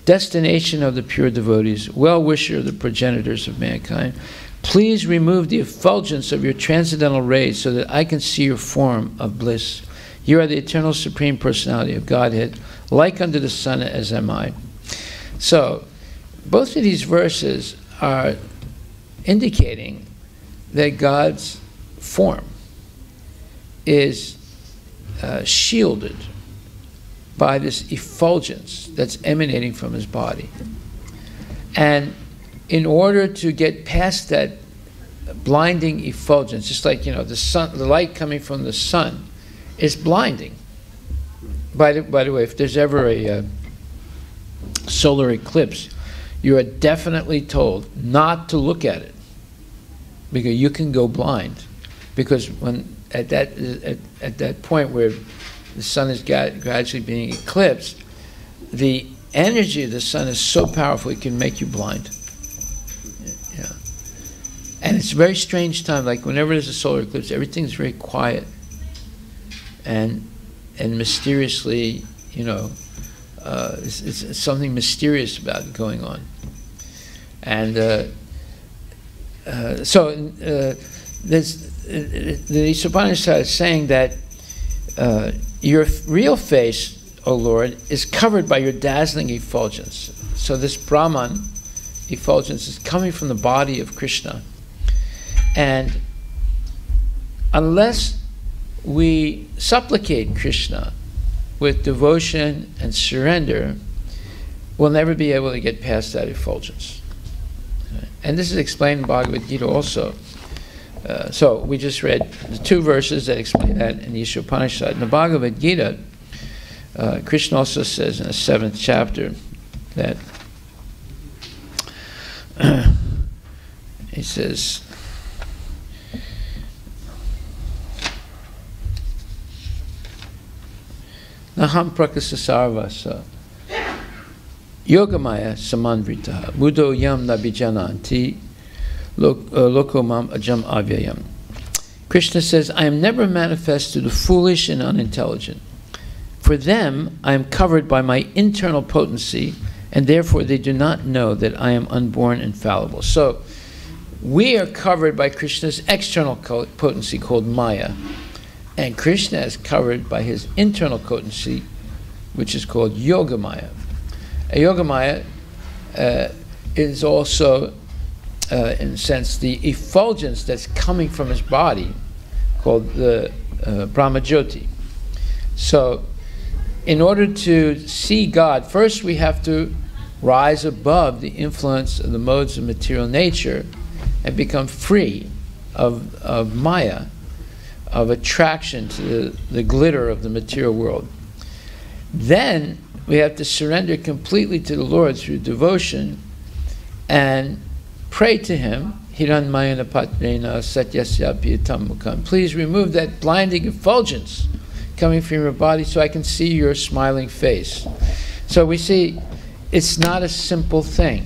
destination of the pure devotees, well-wisher of the progenitors of mankind, please remove the effulgence of your transcendental rays so that I can see your form of bliss. You are the eternal Supreme Personality of Godhead, like unto the sun as am I. So, both of these verses are indicating that God's form is shielded by this effulgence that's emanating from his body. And in order to get past that blinding effulgence, just like, the sun, the light coming from the sun is blinding. By the way, if there's ever a solar eclipse, you are definitely told not to look at it, because you can go blind. Because when at that point where the sun is gradually being eclipsed, the energy of the sun is so powerful it can make you blind. Yeah. And it's a very strange time. Like whenever there's a solar eclipse, everything's very quiet and mysteriously, it's something mysterious about it going on. And the Upanishad is saying that your real face, O Lord, is covered by your dazzling effulgence. So this Brahman effulgence is coming from the body of Krishna. And unless we supplicate Krishna with devotion and surrender, we'll never be able to get past that effulgence. And this is explained in Bhagavad Gita also. So we just read the 2 verses that explain that in the Upanishad. In the Bhagavad Gita, Krishna also says in the 7th chapter that he says, Naham prakasa sarvasa yogamaya samanvritaha buddho yam nabijananti lokomam ajam avyayam. Krishna says, I am never manifest to the foolish and unintelligent. For them, I am covered by my internal potency, and therefore they do not know that I am unborn and fallible. So, we are covered by Krishna's external potency called Maya, and Krishna is covered by his internal potency, which is called Yogamaya. Yogamaya is also, in a sense, the effulgence that's coming from his body, called the Brahmajyoti. So, in order to see God, first we have to rise above the influence of the modes of material nature and become free of Maya, of attraction to the glitter of the material world. Then we have to surrender completely to the Lord through devotion and pray to Him. Hiranmayana patrena satyasya piyatam mukham. Please remove that blinding effulgence coming from your body so I can see your smiling face. So we see it's not a simple thing.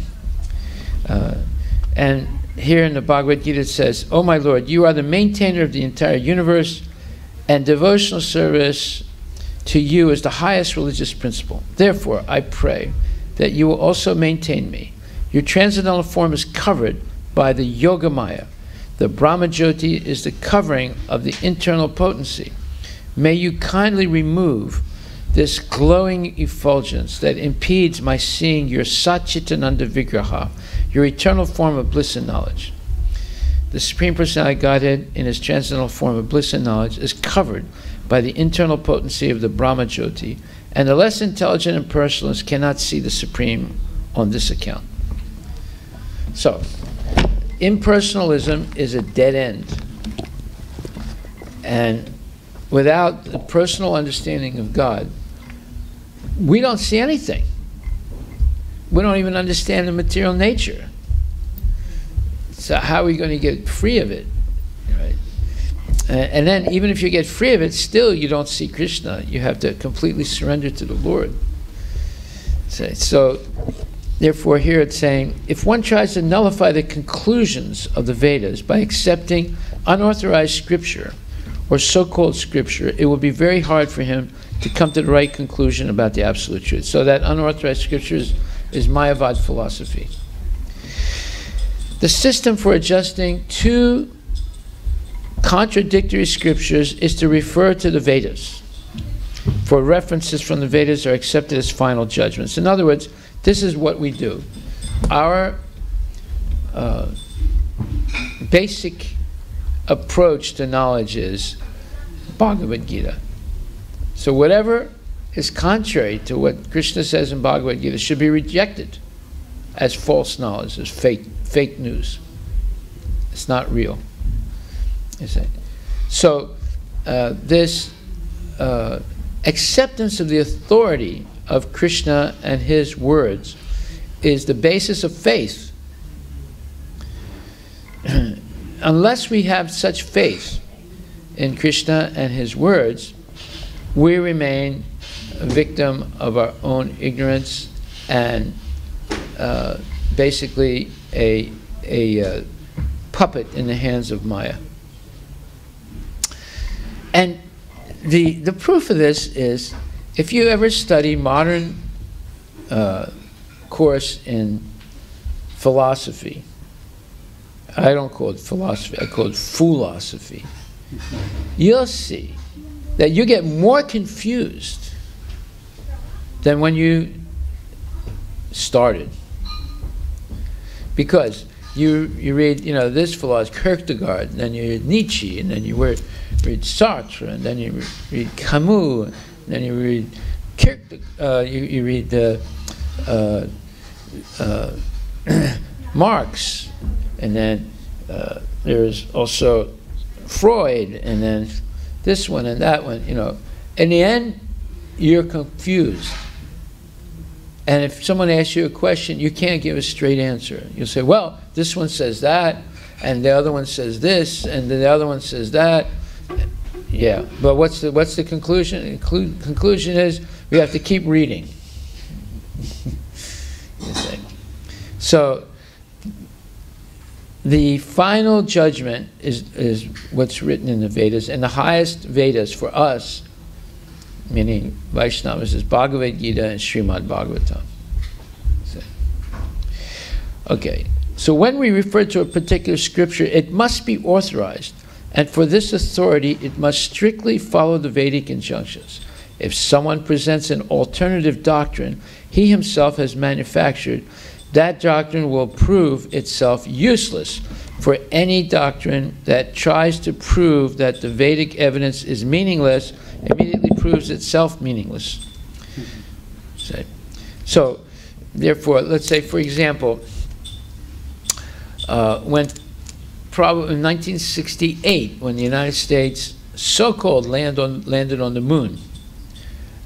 And here in the Bhagavad Gita it says, O my Lord, you are the maintainer of the entire universe, and devotional service to you is the highest religious principle. Therefore, I pray that you will also maintain me. Your transcendental form is covered by the Yogamaya. The Brahmajyoti is the covering of the internal potency. May you kindly remove this glowing effulgence that impedes my seeing your Satchitananda Vigraha, your eternal form of bliss and knowledge. The Supreme Personality of Godhead, in his transcendental form of bliss and knowledge, is covered by the internal potency of the Brahmajyoti, and the less intelligent and personalists cannot see the Supreme on this account. So, impersonalism is a dead end. And without the personal understanding of God, we don't see anything. We don't even understand the material nature. So how are we going to get free of it? Right? And then even if you get free of it, still you don't see Krishna. You have to completely surrender to the Lord. So therefore here it's saying, if one tries to nullify the conclusions of the Vedas by accepting unauthorized scripture, or so-called scripture, it will be very hard for him to come to the right conclusion about the absolute truth. So that unauthorized scripture is Mayavad philosophy. The system for adjusting two contradictory scriptures is to refer to the Vedas, for references from the Vedas are accepted as final judgments. In other words, this is what we do. Our basic approach to knowledge is Bhagavad Gita. So whatever is contrary to what Krishna says in Bhagavad Gita should be rejected as false knowledge, as fake news. It's not real. You see. So this acceptance of the authority of Krishna and his words is the basis of faith. Unless we have such faith in Krishna and his words, we remain a victim of our own ignorance and basically a puppet in the hands of Maya. And the proof of this is, if you ever study modern course in philosophy, I don't call it philosophy, I call it philosophy, you'll see that you get more confused than when you started. Because you read, this philosopher, Kierkegaard, and then you read Nietzsche, and then you read Sartre, and then you read Camus, and then you read you read Marx, and then there's also Freud, and then this one and that one. In the end, you're confused. And if someone asks you a question, you can't give a straight answer. You'll say, well, this one says that, and the other one says this, and the other one says that. Yeah, but what's the conclusion? The conclusion is we have to keep reading. So the final judgment is what's written in the Vedas, and the highest Vedas for us, meaning Vaishnavas, is Bhagavad Gita and Srimad Bhagavatam. Okay, so when we refer to a particular scripture, it must be authorized, and for this authority, it must strictly follow the Vedic injunctions. If someone presents an alternative doctrine he himself has manufactured, that doctrine will prove itself useless, for any doctrine that tries to prove that the Vedic evidence is meaningless immediately proves itself meaningless. So, therefore, let's say, for example, when probably in 1968, when the United States so-called landed on the moon,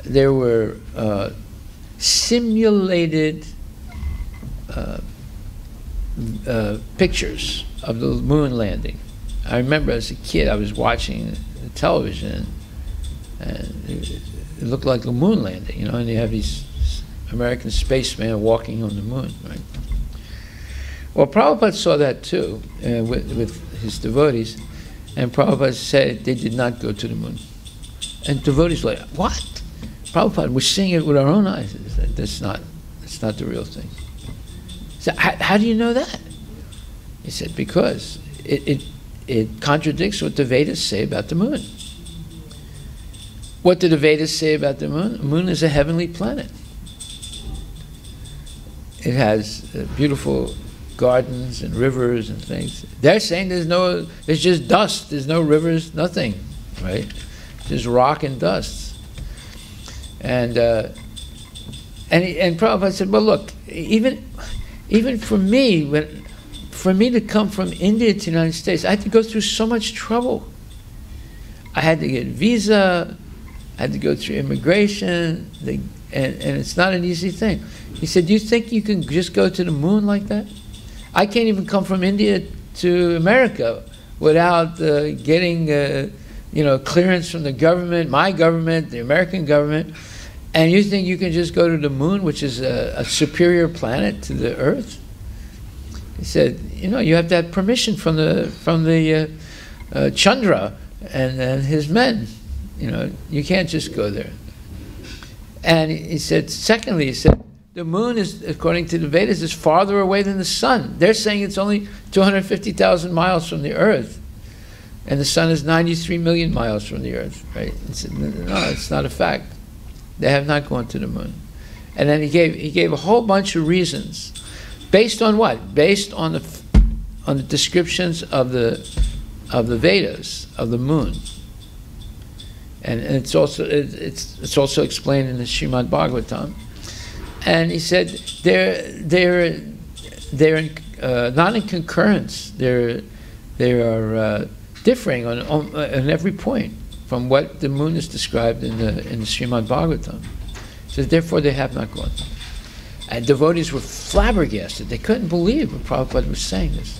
there were simulated pictures of the moon landing. I remember as a kid I was watching the television, and it looked like the moon landing, and you have these American spacemen walking on the moon, right? Well, Prabhupada saw that too with his devotees, and Prabhupada said they did not go to the moon. And devotees were like, what? Prabhupada, we're seeing it with our own eyes. He said, that's not the real thing. So how do you know that? He said, because it contradicts what the Vedas say about the moon. What do the Vedas say about the moon? The moon is a heavenly planet. It has beautiful gardens and rivers and things. They're saying there's just dust, there's no rivers, nothing, right? Just rock and dust. And Prabhupada said, well, look, even for me, for me to come from India to the United States, I had to go through so much trouble. I had to get visa, I had to go through immigration, and it's not an easy thing. He said, do you think you can just go to the moon like that? I can't even come from India to America without getting clearance from the government, my government, the American government. And you think you can just go to the moon, which is a superior planet to the Earth? He said, you have to have permission from the Chandra and his men. You can't just go there. And he said, secondly, he said, the moon is, according to the Vedas, is farther away than the sun. They're saying it's only 250,000 miles from the Earth, and the sun is 93 million miles from the Earth, right? He said, no, it's not a fact. They have not gone to the moon. And then he gave a whole bunch of reasons, based on what? Based on the descriptions of the Vedas of the moon, and it's also explained in the Srimad Bhagavatam. And he said they're not in concurrence. They are differing on every point from what the moon is described in the Srimad Bhagavatam. So therefore they have not gone. And devotees were flabbergasted. They couldn't believe what Prabhupada was saying this.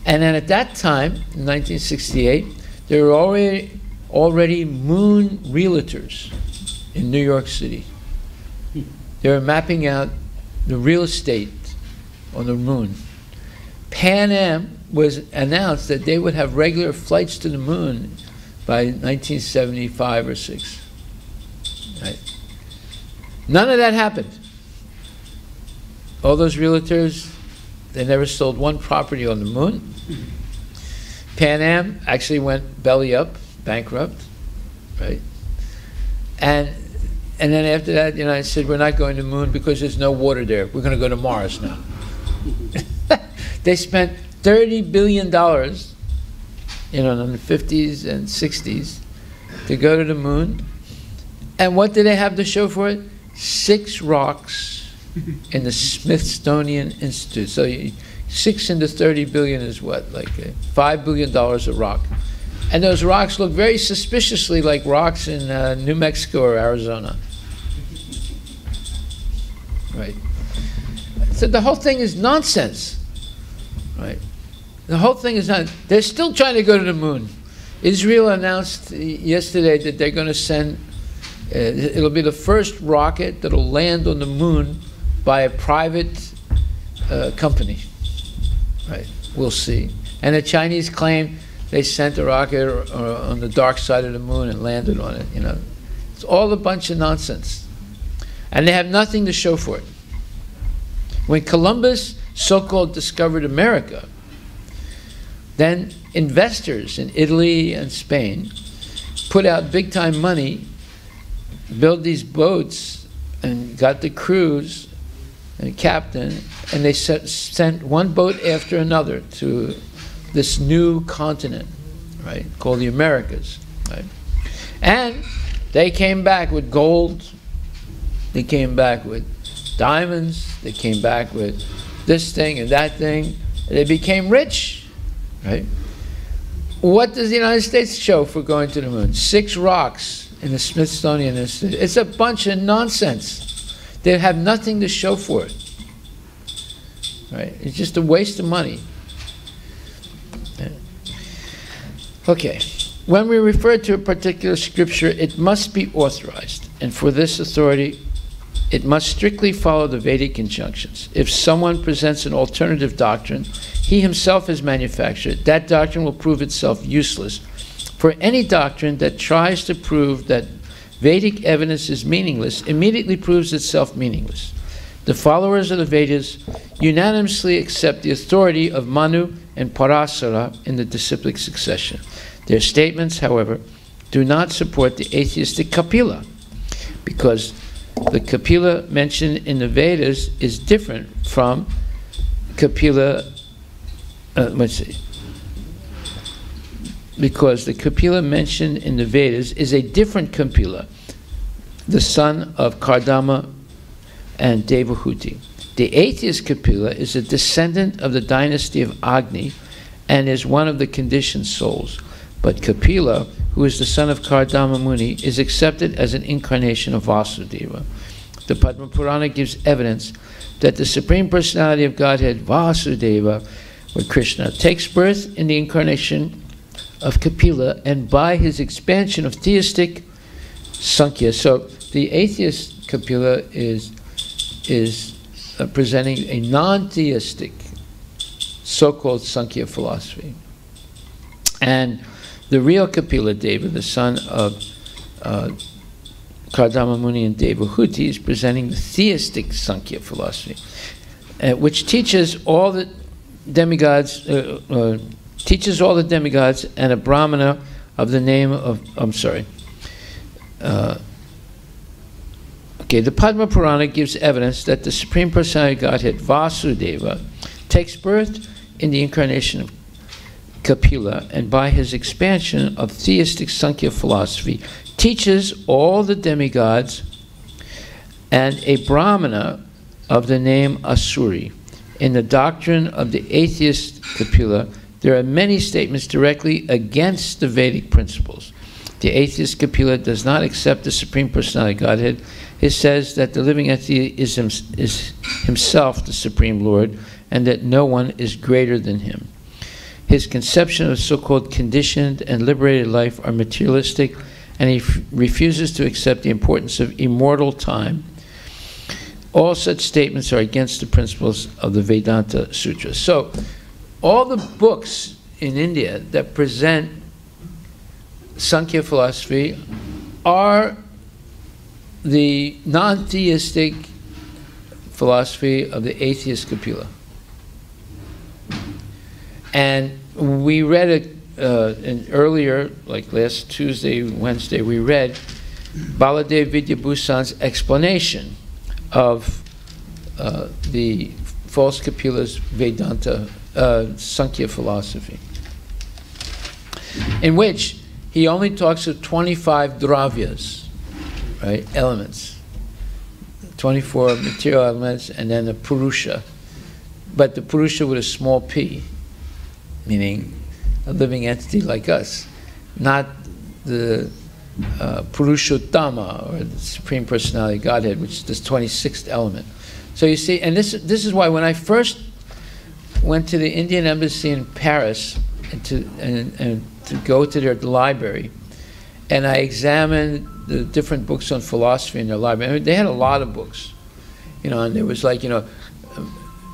And then at that time, in 1968, there were already moon realtors in New York City. They were mapping out the real estate on the moon. Pan Am was announced that they would have regular flights to the moon by 1975 or 6. Right? None of that happened. All those realtors, they never sold one property on the moon. Pan Am actually went belly up, bankrupt, right? And then after that, the United States said, we're not going to the moon because there's no water there. We're going to go to Mars now. They spent $30 billion, in the 50s and 60s to go to the moon. And what did they have to show for it? 6 rocks in the Smithsonian Institute. So 6 into 30 billion is what? Like $5 billion a rock. And those rocks look very suspiciously like rocks in New Mexico or Arizona. Right. So the whole thing is nonsense. Right. The whole thing is not. They're still trying to go to the moon. Israel announced yesterday that they're going to send. It'll be the first rocket that'll land on the moon by a private company. Right. We'll see. And the Chinese claim they sent a rocket on the dark side of the moon and landed on it. It's all a bunch of nonsense, and they have nothing to show for it. When Columbus so-called discovered America, then investors in Italy and Spain put out big-time money, built these boats, and got the crews and captain, and they sent one boat after another to this new continent, right, called the Americas, right? And they came back with gold, they came back with diamonds, they came back with this thing and that thing, and they became rich, right? What does the United States show for going to the moon? 6 rocks in the Smithsonian Institute. It's a bunch of nonsense. They have nothing to show for it, right? It's just a waste of money. Okay, when we refer to a particular scripture, it must be authorized, and for this authority, it must strictly follow the Vedic injunctions. If someone presents an alternative doctrine he himself has manufactured, that doctrine will prove itself useless. For any doctrine that tries to prove that Vedic evidence is meaningless immediately proves itself meaningless. The followers of the Vedas unanimously accept the authority of Manu and Parasara in the disciplic succession. Their statements, however, do not support the atheistic Kapila, because the Kapila mentioned in the Vedas is different from Kapila, because the Kapila mentioned in the Vedas is a different Kapila, the son of Kardama and Devahuti. The atheist Kapila is a descendant of the dynasty of Agni and is one of the conditioned souls. But Kapila, who is the son of Kardama Muni, is accepted as an incarnation of Vasudeva. The Padma Purana gives evidence that the Supreme Personality of Godhead, Vasudeva, or Krishna, takes birth in the incarnation of Kapila and by his expansion of theistic Sankhya. So the atheist Kapila is presenting a non-theistic so-called Sankhya philosophy. And the real Kapila Deva, the son of Kardama Muni and Devahuti, is presenting the theistic Sankhya philosophy, which teaches all the demigods, and a Brahmana of the name of, the Padma Purana gives evidence that the Supreme Personality of Godhead, Vasudeva, takes birth in the incarnation of Kapila, and by his expansion of theistic Sankhya philosophy, teaches all the demigods and a Brahmana of the name Asuri. In the doctrine of the atheist Kapila, there are many statements directly against the Vedic principles. The atheist Kapila does not accept the Supreme Personality of Godhead. It says that the living entity is himself the Supreme Lord, and that no one is greater than him. His conception of so-called conditioned and liberated life are materialistic, and he refuses to accept the importance of immortal time All such statements are against the principles of the Vedanta Sutras. So, all the books in India that present Sankhya philosophy are the non-theistic philosophy of the atheist Kapila. And we read it earlier, like last Tuesday, Wednesday, we read Baladev Vidyabhusan's explanation of the false Kapila's Vedanta, Sankhya philosophy, in which he only talks of 25 dravyas, right, elements, 24 material elements, and then a Purusha, but the Purusha with a small p, meaning a living entity like us, not the Purushottama, or the Supreme Personality Godhead, which is this 26th element. So you see, and this is why when I first went to the Indian Embassy in Paris and to go to their library, and I examined the different books on philosophy in their library. I mean, they had a lot of books, you know, and there was like, you know,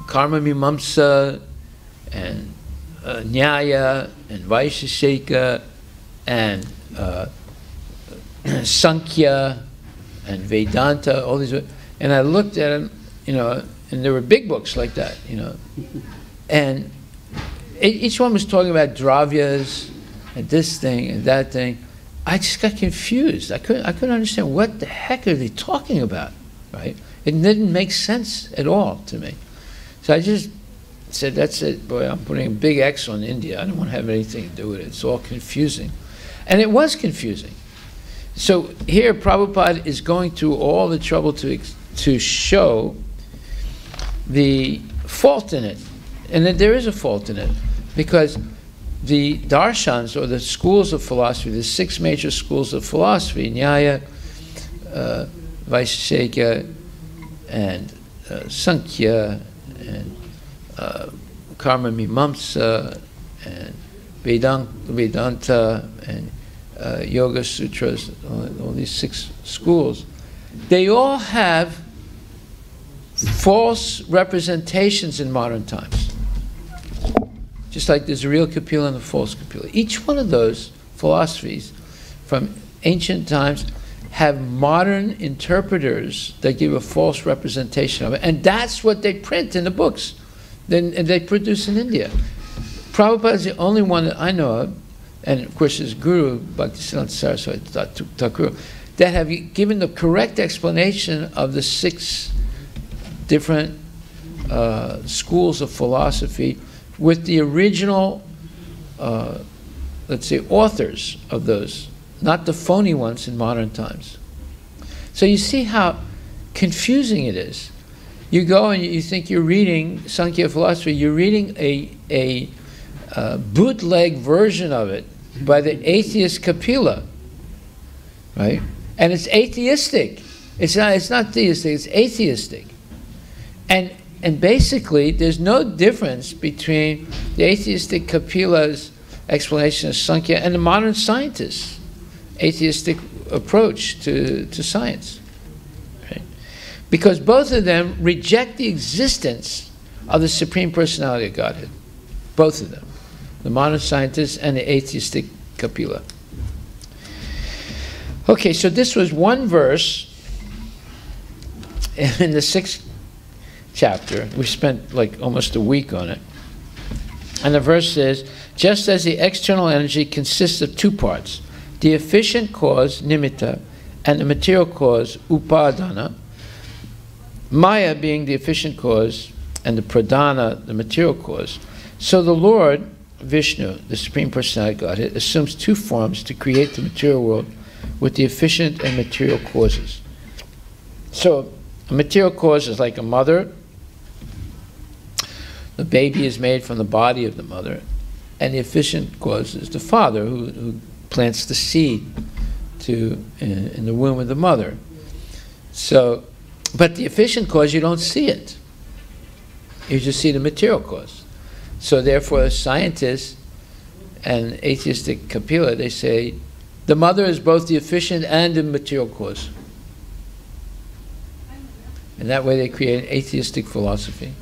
Karma Mimamsa, and Nyaya, and Vaisheshika, and Sankhya, and Vedanta, all these, and I looked at them, you know, and there were big books like that, you know, and each one was talking about dravyas, and this thing, and that thing. I just got confused. I couldn't understand what the heck are they talking about, right? It didn't make sense at all to me. So I just said, that's it, boy, I'm putting a big X on India. I don't want to have anything to do with it. It's all confusing. And it was confusing. So here Prabhupada is going through all the trouble to show the fault in it. And that there is a fault in it, because the darshans, or the schools of philosophy, the 6 major schools of philosophy, Nyaya, Vaisheshika, and Sankhya, and Karma Mimamsa, and Vedanta, and Yoga Sutras, all these 6 schools, they all have false representations in modern times. Just like there's a real Kapila and a false Kapila. Each one of those philosophies from ancient times have modern interpreters that give a false representation of it. And that's what they print in the books. And they produce in India. Prabhupada is the only one that I know of, and of course his guru, Bhaktisiddhanta Saraswati Thakur, that have given the correct explanation of the 6 different schools of philosophy with the original, let's say, authors of those, not the phony ones in modern times. So you see how confusing it is. You go and you think you're reading Sankhya philosophy, you're reading a bootleg version of it by the atheist Kapila, right? And it's atheistic. It's not theistic, it's atheistic. And basically, there's no difference between the atheistic Kapila's explanation of Sankhya and the modern scientists' atheistic approach to science. Right? Because both of them reject the existence of the Supreme Personality of Godhead. Both of them. The modern scientists and the atheistic Kapila. Okay, so this was one verse in the 6th chapter. We spent like almost a week on it. And the verse says, just as the external energy consists of 2 parts, the efficient cause, nimitta, and the material cause, upadana, Maya being the efficient cause, and the pradhana, the material cause, so the Lord, Vishnu, the Supreme Personality of Godhead, assumes 2 forms to create the material world with the efficient and material causes. So a material cause is like a mother. The baby is made from the body of the mother, and the efficient cause is the father who plants the seed in the womb of the mother. So, but the efficient cause, you don't see it. You just see the material cause. So therefore, scientists and atheistic Kapila, they say, the mother is both the efficient and the material cause. And that way they create an atheistic philosophy.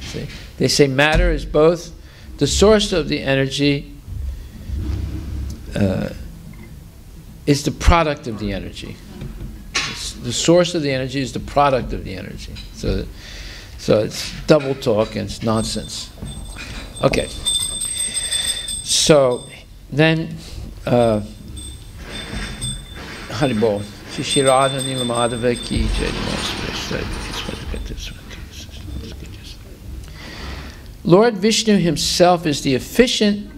See? They say matter is both the source of the energy, is the product of the energy. The source of the energy is the product of the energy. So it's double talk and it's nonsense. Okay. So then, Haribol. Shishirada Nilamadava Ki Lord Vishnu himself is the efficient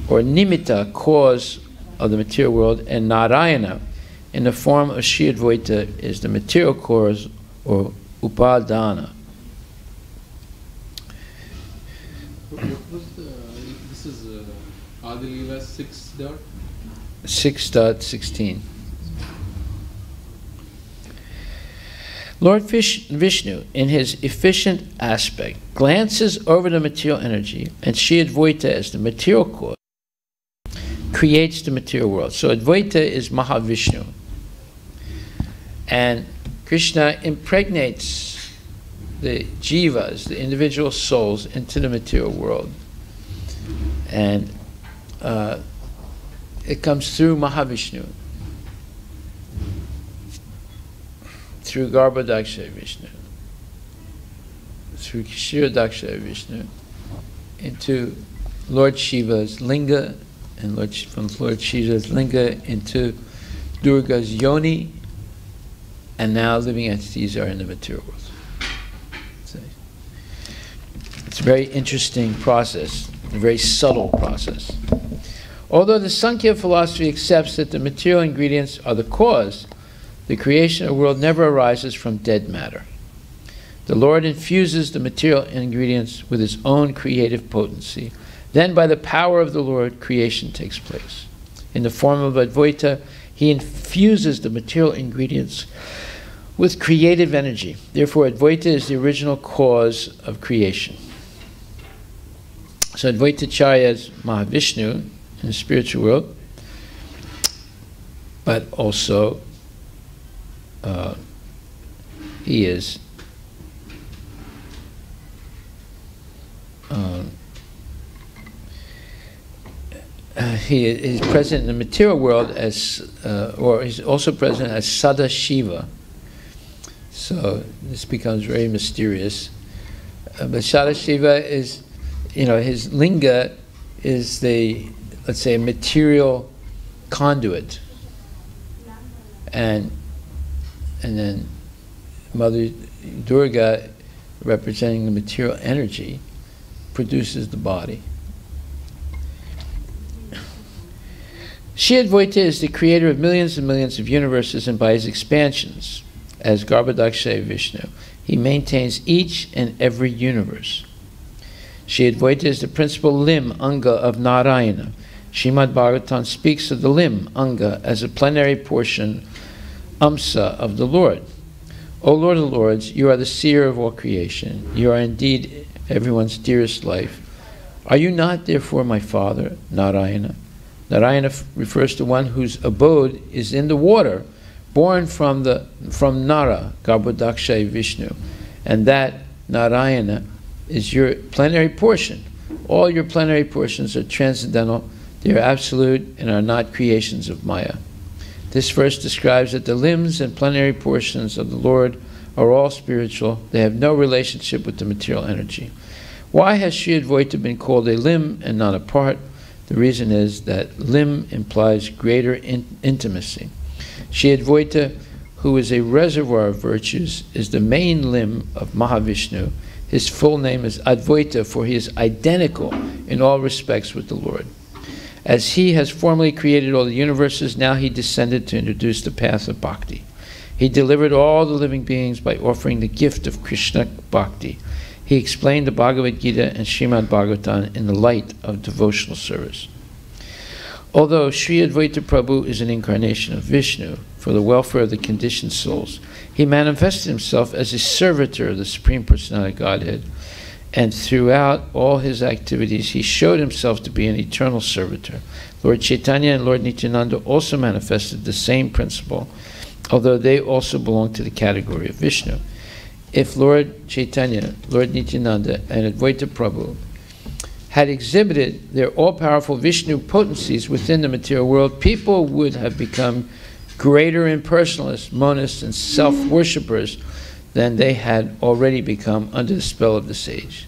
or nimitta cause of the material world, and Narayana in the form of Shri Advaita is the material cause or upadana. This is Harivilas 6.16. Lord Vishnu, in his efficient aspect, glances over the material energy, and Shri Advaita as the material cause creates the material world. So Advaita is Mahavishnu. And Krishna impregnates the jivas, the individual souls, into the material world. And it comes through Mahavishnu, through Garbhodaksha Vishnu, through Kshirodaksha Vishnu, into Lord Shiva's linga, and from Lord Shiva's linga into Durga's yoni, and now living entities are in the material world. It's a very interesting process, a very subtle process. Although the Sankhya philosophy accepts that the material ingredients are the cause, the creation of the world never arises from dead matter. The Lord infuses the material ingredients with his own creative potency. Then, by the power of the Lord, creation takes place. In the form of Advaita, he infuses the material ingredients with creative energy. Therefore, Advaita is the original cause of creation. So Advaitacharya is Mahavishnu in the spiritual world, but also he is he is present in the material world as, or he's also present as Sada Shiva. So this becomes very mysterious. But Sada Shiva is, his linga is the, let's say, a material conduit, and then Mother Durga, representing the material energy, produces the body. Shri Advaita is the creator of millions and millions of universes, and by his expansions, as Garbhodaksha Vishnu, he maintains each and every universe. Shri Advaita is the principal limb, anga, of Narayana. Srimad Bhagavatam speaks of the limb, anga, as a plenary portion, amsa, of the Lord. O Lord of Lords, you are the seer of all creation. You are indeed everyone's dearest life. Are you not, therefore, my Father, Narayana? Narayana refers to one whose abode is in the water, born from Nara, Garbhodaksha Vishnu, and that Narayana is your plenary portion. All your plenary portions are transcendental, they are absolute, and are not creations of Maya. This verse describes that the limbs and plenary portions of the Lord are all spiritual. They have no relationship with the material energy. Why has Shri Advaita been called a limb and not a part? The reason is that limb implies greater intimacy. Shri Advaita, who is a reservoir of virtues, is the main limb of Mahavishnu. His full name is Advaita, for he is identical in all respects with the Lord. As he has formerly created all the universes, now he descended to introduce the path of bhakti. He delivered all the living beings by offering the gift of Krishna bhakti. He explained the Bhagavad Gita and Srimad Bhagavatam in the light of devotional service. Although Sri Advaita Prabhu is an incarnation of Vishnu for the welfare of the conditioned souls, he manifested himself as a servitor of the Supreme Personality of Godhead, and throughout all his activities he showed himself to be an eternal servitor. Lord Chaitanya and Lord Nityananda also manifested the same principle, although they also belong to the category of Vishnu. if Lord Chaitanya, Lord Nityananda, and Advaita Prabhu had exhibited their all-powerful Vishnu potencies within the material world, people would have become greater impersonalists, monists, and self-worshippers than they had already become under the spell of the sage.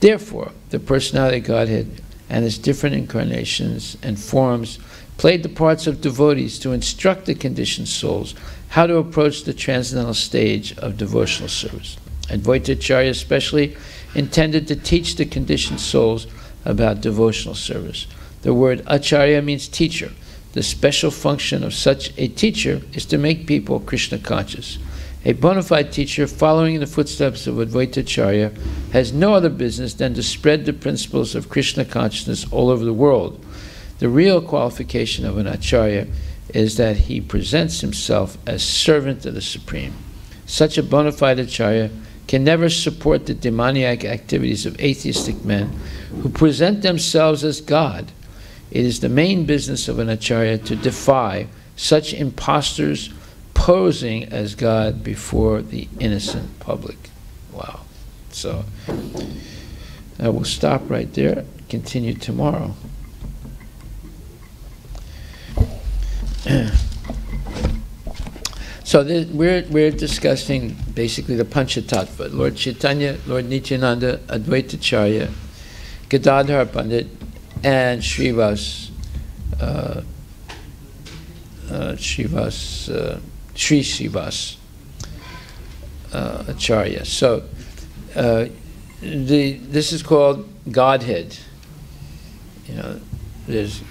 Therefore, the personality of Godhead and its different incarnations and forms played the parts of devotees to instruct the conditioned souls how to approach the transcendental stage of devotional service. Advaita Acharya especially intended to teach the conditioned souls about devotional service. The word Acharya means teacher. The special function of such a teacher is to make people Krishna conscious. A bona fide teacher following in the footsteps of Advaita Acharya has no other business than to spread the principles of Krishna consciousness all over the world. The real qualification of an Acharya is that he presents himself as servant of the Supreme. Such a bona fide Acharya can never support the demoniac activities of atheistic men who present themselves as God. It is the main business of an Acharya to defy such impostors posing as God before the innocent public. Wow. So, I will stop right there, continue tomorrow. So we're discussing basically the Panchatattva. Lord Chaitanya, Lord Nityananda, Advaita Acharya, Gadadhar Pandit, and Srivas Sri Srivas Acharya. So this is called Godhead. You know, there's